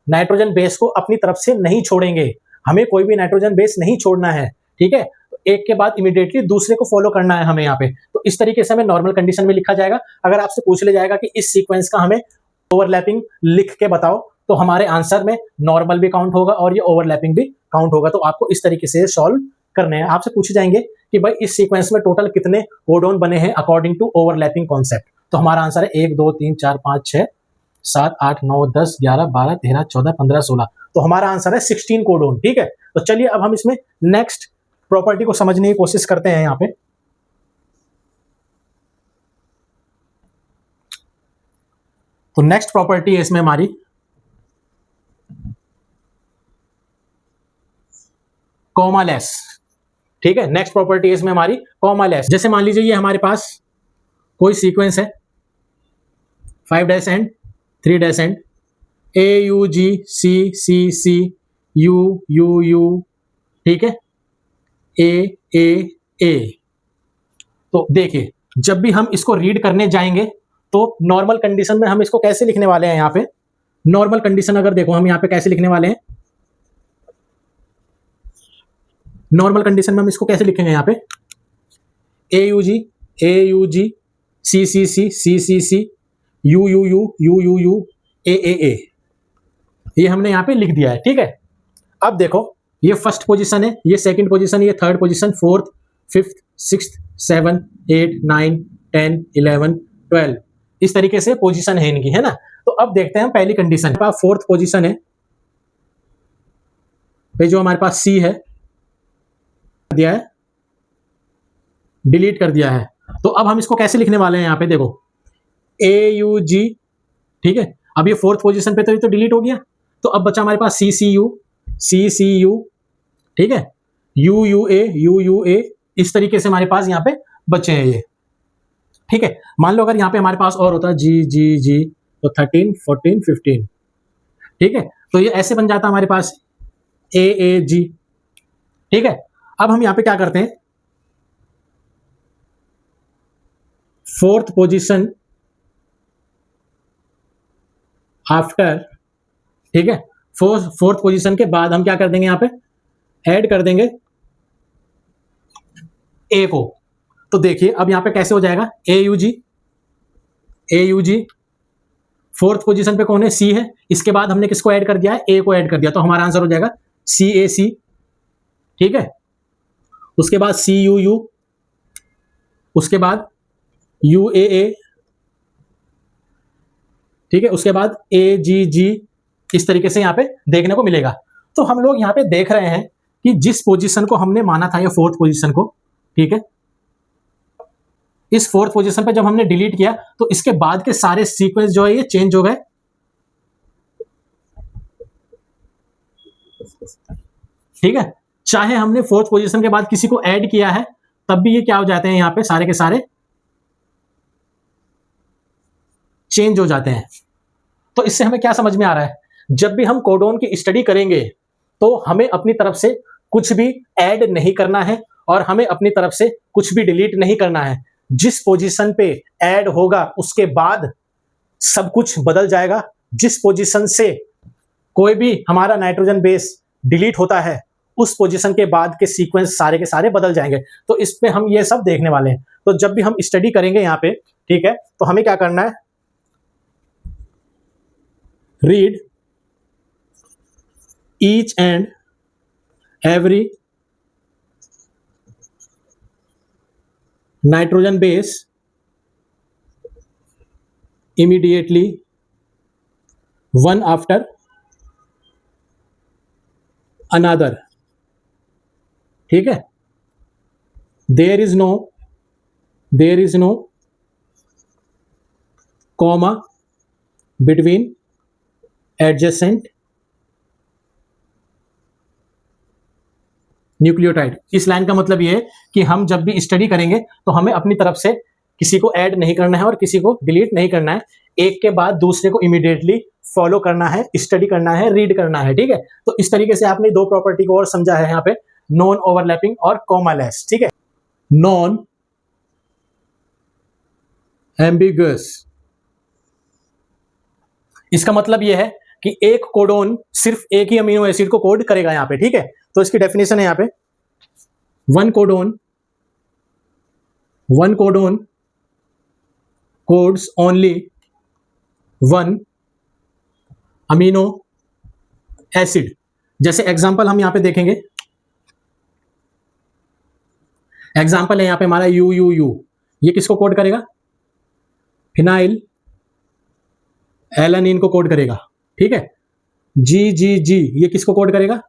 नाइट्रोजन बेस को अपनी तरफ से नहीं छोड़ेंगे। हमें कोई भी नाइट्रोजन बेस नहीं छोड़ना है। ठीक है, तो एक के बाद इमीडिएटली दूसरे को फॉलो करना है हमें यहाँ पे। तो इस तरीके से हमें नॉर्मल कंडीशन में लिखा जाएगा। अगर आपसे पूछ लिया जाएगा कि इस सीक्वेंस का हमें ओवरलैपिंग लिख के बताओ, तो हमारे आंसर में नॉर्मल भी काउंट होगा और ये ओवरलैपिंग भी काउंट होगा। तो आपको इस तरीके से सॉल्व करने हैं। आपसे पूछे जाएंगे कि भाई इस सीक्वेंस में टोटल कितने कोडोन बने हैं अकॉर्डिंग टू ओवरलैपिंग कॉन्सेप्ट। तो हमारा आंसर है 1 2 3 4 5 6 7 8 9 10 11 12 13 14 15 16। तो हमारा आंसर है 16 कोडोन। ठीक है, तो चलिए अब हम इसमें नेक्स्ट प्रॉपर्टी को समझने की कोशिश करते हैं। यहाँ पे तो नेक्स्ट प्रॉपर्टी है इसमें हमारी कॉमालेस। ठीक है, नेक्स्ट प्रॉपर्टी है इसमें हमारी कॉमालेस। जैसे मान लीजिए ये हमारे पास कोई सीक्वेंस है 5' and 3' and AUG, CCC, UUU। ठीक है, AAA। तो देखिए जब भी हम इसको रीड करने जाएंगे तो नॉर्मल कंडीशन में हम इसको कैसे लिखने वाले हैं। यहाँ पे नॉर्मल कंडीशन अगर देखो हम यहाँ पे कैसे लिखने वाले हैं, नॉर्मल कंडीशन में हम इसको कैसे लिखेंगे यहाँ पे, AUG, AUG, CCC, CCC, UUU, UUU, AAA। ये हमने यहाँ पे लिख दिया है। ठीक है, अब देखो ये फर्स्ट पोजीशन है, ये सेकंड पोजीशन, ये third position, fourth, fifth, sixth, 7, 8, 9, 10, 11, 12 इस तरीके से पोजीशन है इनकी, है ना। तो अब देखते हैं हम पहली कंडीशन। फोर्थ पोजीशन है भाई, जो हमारे पास C है दिया है, डिलीट कर दिया है। तो अब हम इसको कैसे लिखने वाले हैं यहाँ पे देखो, AUG। ठीक है, अब ये फोर्थ पोजीशन पे तो ये तो डिलीट हो गया। तो अब बचा हमारे पास CCU, CCU। ठीक है, UUA, UUA। इस तरीके से हमारे पास यहाँ पे बचे हैं ये। ठीक है, मान लो अगर यहाँ पे हमारे पास और होता GGG तो 13, 14, 15। ठीक है, तो ये ऐसे बन जाता हमारे पास AAG। ठीक है, अब हम यहाँ पे क्या करते हैं, फोर्थ पोजीशन आफ्टर। ठीक है, फोर्थ पोजीशन के बाद हम क्या कर देंगे, यहाँ पे ऐड कर देंगे A को। तो देखिए अब यहाँ पे कैसे हो जाएगा, AUG, AUG। फोर्थ पोजीशन पे कौन है, C है। इसके बाद हमने किसको ऐड कर दिया है, A को ऐड कर दिया। तो हमारा आंसर हो जाएगा CAC। ठीक है, उसके बाद CUU, उसके बाद UAA। ठीक है, उसके बाद AGG। इस तरीके से यहाँ पे देखने को मिलेगा। तो हम लोग यहाँ पे देख रहे हैं कि जिस पोजीशन को हमने माना था, ये फोर्थ पोजीशन को, ठीक है, इस फोर्थ पोजीशन पे जब हमने डिलीट किया तो इसके बाद के सारे सीक्वेंस जो है ये चेंज हो गए। ठीक है, चाहे हमने फोर्थ पोजीशन के बाद किसी को ऐड किया है तब भी ये क्या हो जाते हैं, यहां पे सारे के सारे चेंज हो जाते हैं। तो इससे हमें क्या समझ में आ रहा है, जब भी हम कोडोन की स्टडी करेंगे तो हमें अपनी तरफ से कुछ भी ऐड नहीं करना है और हमें अपनी तरफ से कुछ भी डिलीट नहीं करना है। जिस पोजीशन पे ऐड होगा उसके बाद सब कुछ बदल जाएगा। जिस पोजीशन से कोई भी हमारा नाइट्रोजन बेस डिलीट होता है उस पोजीशन के बाद के सीक्वेंस सारे के सारे बदल जाएंगे। तो इस पे हम ये सब देखने वाले हैं। तो जब भी हम स्टडी करेंगे यहाँ पे, ठीक है, तो हमें क्या करना है, read each and every nitrogen base immediately one after another। ठीक है, there is no comma between adjacent nucleotide. इस लाइन का मतलब ये है कि हम जब भी स्टडी करेंगे तो हमें अपनी तरफ से किसी को ऐड नहीं करना है और किसी को डिलीट नहीं करना है। एक के बाद दूसरे को इमीडिएटली फॉलो करना है, स्टडी करना है, रीड करना है। ठीक है, तो इस तरीके से आपने दो प्रॉपर्टी को और समझा है यहाँ पे, नॉन ओवरलैपिंग और कॉमालेस। ठीक है, नॉन एम्बिगुअस, इसका मतलब यह है कि एक कोडोन सिर्फ एक ही अमीनो एसिड को कोड करेगा यहाँ पे। ठीक है, तो इसकी डेफिनेशन है यहाँ पे, one codon codes only one amino acid. जैसे एग्जांपल हम यहां पे देखेंगे, एग्जांपल है यहां पे हमारा यू, ये किसको कोड करेगा, फिनाइल एलानिन को कोड करेगा। ठीक है, जी ये किसको कोड करेगा,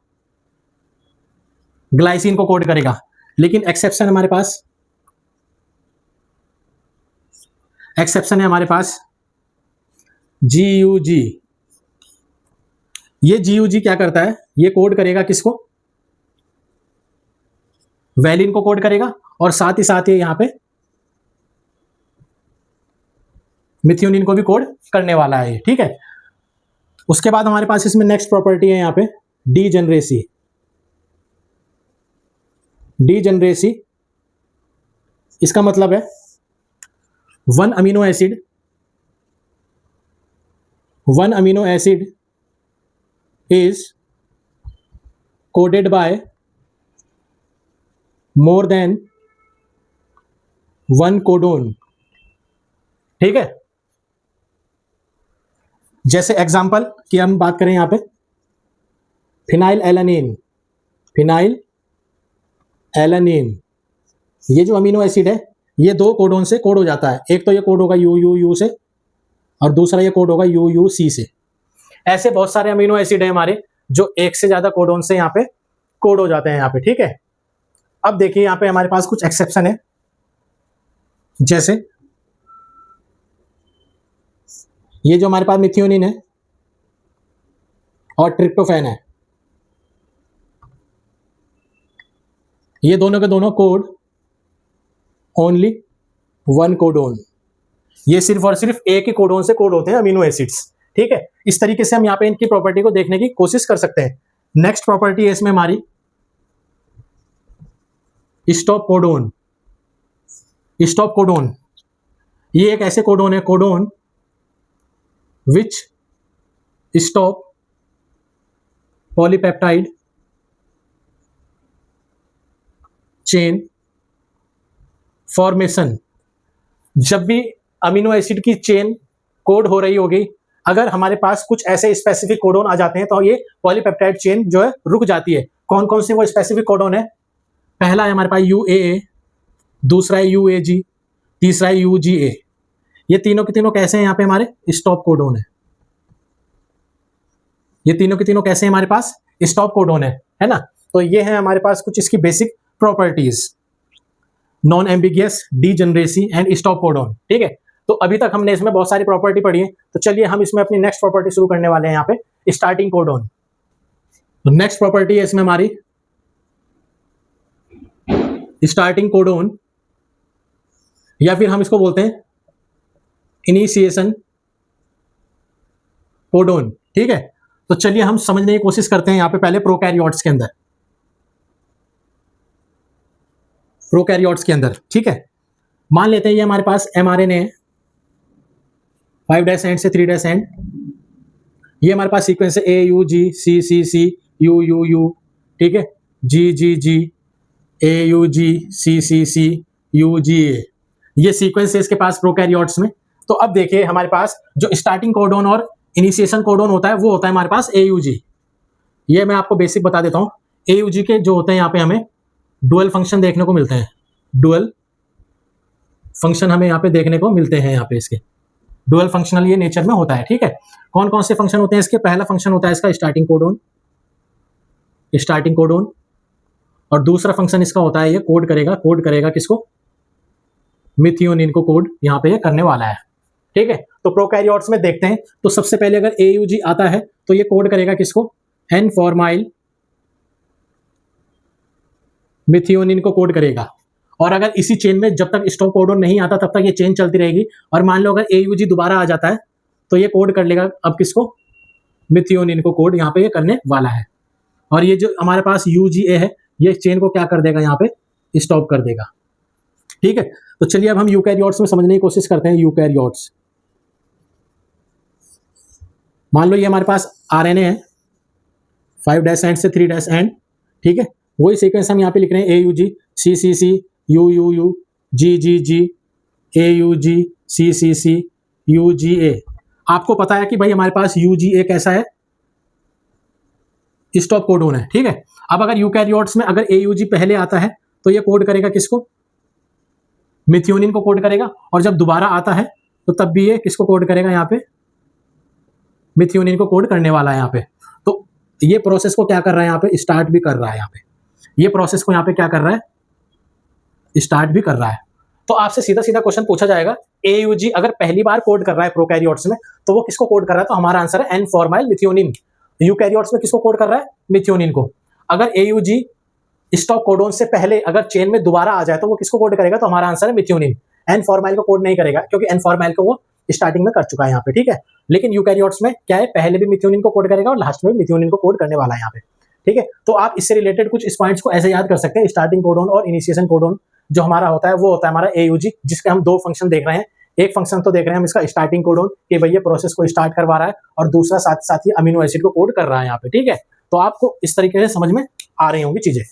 ग्लाइसिन को कोड करेगा। लेकिन एक्सेप्शन हमारे पास, एक्सेप्शन है हमारे पास GUG। ये GUG क्या करता है, ये कोड करेगा किसको, वैलिन को कोड करेगा और साथ ही साथ ये यहां पे मिथियोनिन को भी कोड करने वाला है। ठीक है, उसके बाद हमारे पास इसमें नेक्स्ट प्रॉपर्टी है यहां पे डीजेनरेसी। इसका मतलब है one amino acid is coded by more than one codon. ठीक है, जैसे एग्जांपल की हम बात करें यहां पे, फिनाइल एलानिन, ये जो अमीनो एसिड है ये दो कोडोन से कोड हो जाता है। एक तो ये कोड होगा यू से और दूसरा ये कोड होगा सी से। ऐसे बहुत सारे अमीनो एसिड है हमारे जो एक से ज्यादा कोडोन से यहाँ पे कोड हो जाते हैं यहाँ पे। ठीक है, अब देखिए यहाँ पे हमारे पास कुछ एक्सेप्शन है, जैसे ये जो हमारे पास मिथियोनिन है और ट्रिप्टोफैन है, ये दोनों के दोनों कोड ओनली वन कोडोन। ये सिर्फ और सिर्फ एक ही कोडोन से कोड होते हैं अमीनो एसिड्स। ठीक है, इस तरीके से हम यहाँ पे इनकी प्रॉपर्टी को देखने की कोशिश कर सकते हैं। नेक्स्ट प्रॉपर्टी है इसमें हमारी स्टॉप कोडोन। ये एक ऐसे कोडोन है, codon which stop polypeptide chain formation. जब भी अमीनो एसिड की चेन कोड हो रही होगी, अगर हमारे पास कुछ ऐसे स्पेसिफिक कोडोन आ जाते हैं तो ये पॉलीपेप्टाइड चेन जो है रुक जाती है। कौन कौन से वो स्पेसिफिक कोडोन है, पहला है हमारे पास UAA, दूसरा है UAG, तीसरा है UGA। ये तीनों के तीनों कैसे हैं, यहाँ पे हमारे स्टॉप कोडोन है। ये तीनों के तीनों कैसे हैं, हमारे पास स्टॉप कोडोन है ना। तो ये है हमारे पास कुछ इसकी basic properties. Non ambiguous, degeneracy and stop codon. ठीक है, तो अभी तक हमने इसमें बहुत सारी प्रॉपर्टी पढ़ी है, तो चलिए हम इसमें अपनी नेक्स्ट प्रॉपर्टी शुरू करने वाले हैं यहाँ पे, स्टार्टिंग कोडॉन। तो नेक्स्ट प्रॉपर्टी है इसमें हमारी स्टार्टिंग कोडॉन, या फिर हम इसको बोलते हैं इनिशिएशन कोडॉन। ठीक है, तो चलिए हम समझने की कोशिश करते हैं यहाँ पे पहले प्रोकैरियोट्स के अंदर, प्रोकैरियोट्स के अंदर। ठीक है, मान लेते हैं ये हमारे पास mRNA है, 5' एंड से 3' एंड, ये हमारे पास सीक्वेंस है AUG CCC UUU। ठीक है, GGG AUG CCC UGA, ये सीक्वेंस है इसके पास प्रोकैरियोट्स में। तो अब देखिए हमारे पास जो स्टार्टिंग कोडॉन और इनिशिएशन कोडॉन होता है वो होता है हमारे पास AUG। ये मैं आपको बेसिक बता देता हूँ। AUG के जो होते हैं यहाँ पे हमें डुअल फंक्शन देखने को मिलते हैं, डुअल फंक्शन हमें यहाँ पे देखने को मिलते हैं, यहाँ पे इसके डुअल फंक्शनल ये नेचर में होता है। ठीक है, कौन कौन से फंक्शन होते हैं इसके? पहला फंक्शन होता है इसका स्टार्टिंग कोडॉन, स्टार्टिंग कोडॉन, और दूसरा फंक्शन इसका होता है ये कोड करेगा किसको? मिथियोनिन को कोड यहाँ पे ये करने वाला है। ठीक है, तो प्रोकैरियोट्स में देखते हैं, तो सबसे पहले अगर AUG आता है तो ये कोड करेगा किसको? एन फॉर्माइल मिथियोनिन को कोड करेगा। और अगर इसी चेन में जब तक स्टॉप कोडॉन नहीं आता तब तक ये चेन चलती रहेगी, और मान लो अगर AUG दोबारा आ जाता है तो ये कोड कर लेगा अब किसको? मिथियोनिन को कोड यहाँ पे ये करने वाला है। और ये जो हमारे पास UGA है ये चेन को क्या कर देगा? यहाँ पे स्टॉप कर देगा। ठीक है, तो चलिए अब हम यूकैरियोट्स में समझने की कोशिश करते हैं। यूकैरियोट्स, मान लो ये हमारे पास RNA है, 5' एंड से 3' एंड। ठीक है, वही सीक्वेंस हम यहाँ पे लिख रहे हैं AUG CCC UUU GGG AUG CCC UGA। आपको पता है कि भाई हमारे पास UGA कैसा है? स्टॉप कोडॉन है। ठीक है, अब अगर यूकैरियोट्स में अगर AUG पहले आता है तो ये कोड करेगा किसको? मिथियोनिन को कोड करेगा, और जब दोबारा आता है तो तब भी ये किसको कोड करेगा? यहाँ पे मिथियोनिन को कोड करने वाला है यहाँ पे। तो ये प्रोसेस को क्या कर रहा है? यहाँ पे स्टार्ट भी कर रहा है। यहाँ पे ये प्रोसेस को यहाँ पे क्या कर रहा है? स्टार्ट भी कर रहा है। तो आपसे सीधा सीधा क्वेश्चन पूछा जाएगा, AUG अगर पहली बार कोड कर रहा है प्रोकैरियोट्स में तो वो किसको कोड कर रहा है? तो हमारा आंसर है एन फॉर्माइल मिथियोनिन। यूकैरियोट्स में किसको कोड कर रहा है? मिथियोनिन को। अगर AUG स्टॉप कोडॉन से पहले अगर चेन में दोबारा आ जाए तो वो किसको कोड करेगा? तो हमारा आंसर है मिथियोनिन। एन फॉर्माइल को कोड नहीं करेगा क्योंकि एन फॉर्माइल को वो स्टार्टिंग में कर चुका है यहाँ पे। ठीक है, लेकिन यूकैरियोट्स में क्या है? पहले भी मिथियोनिन को कोड करेगा और लास्ट में मिथियोनिन को कोड करने वाला है यहाँ पे। ठीक है, तो आप इससे रिलेटेड कुछ इस पॉइंट्स को ऐसे याद कर सकते हैं। स्टार्टिंग कोडॉन और इनिशिएशन कोडॉन जो हमारा होता है वो होता है हमारा AUG, जिसके हम दो फंक्शन देख रहे हैं। एक फंक्शन तो देख रहे हैं हम इसका स्टार्टिंग कोडॉन कि भाई ये प्रोसेस को स्टार्ट करवा रहा है, और दूसरा साथ साथ ही अमीनो एसिड को कोड कर रहा है यहाँ पे। ठीक है, तो आपको इस तरीके से समझ में आ रही होंगी चीजें।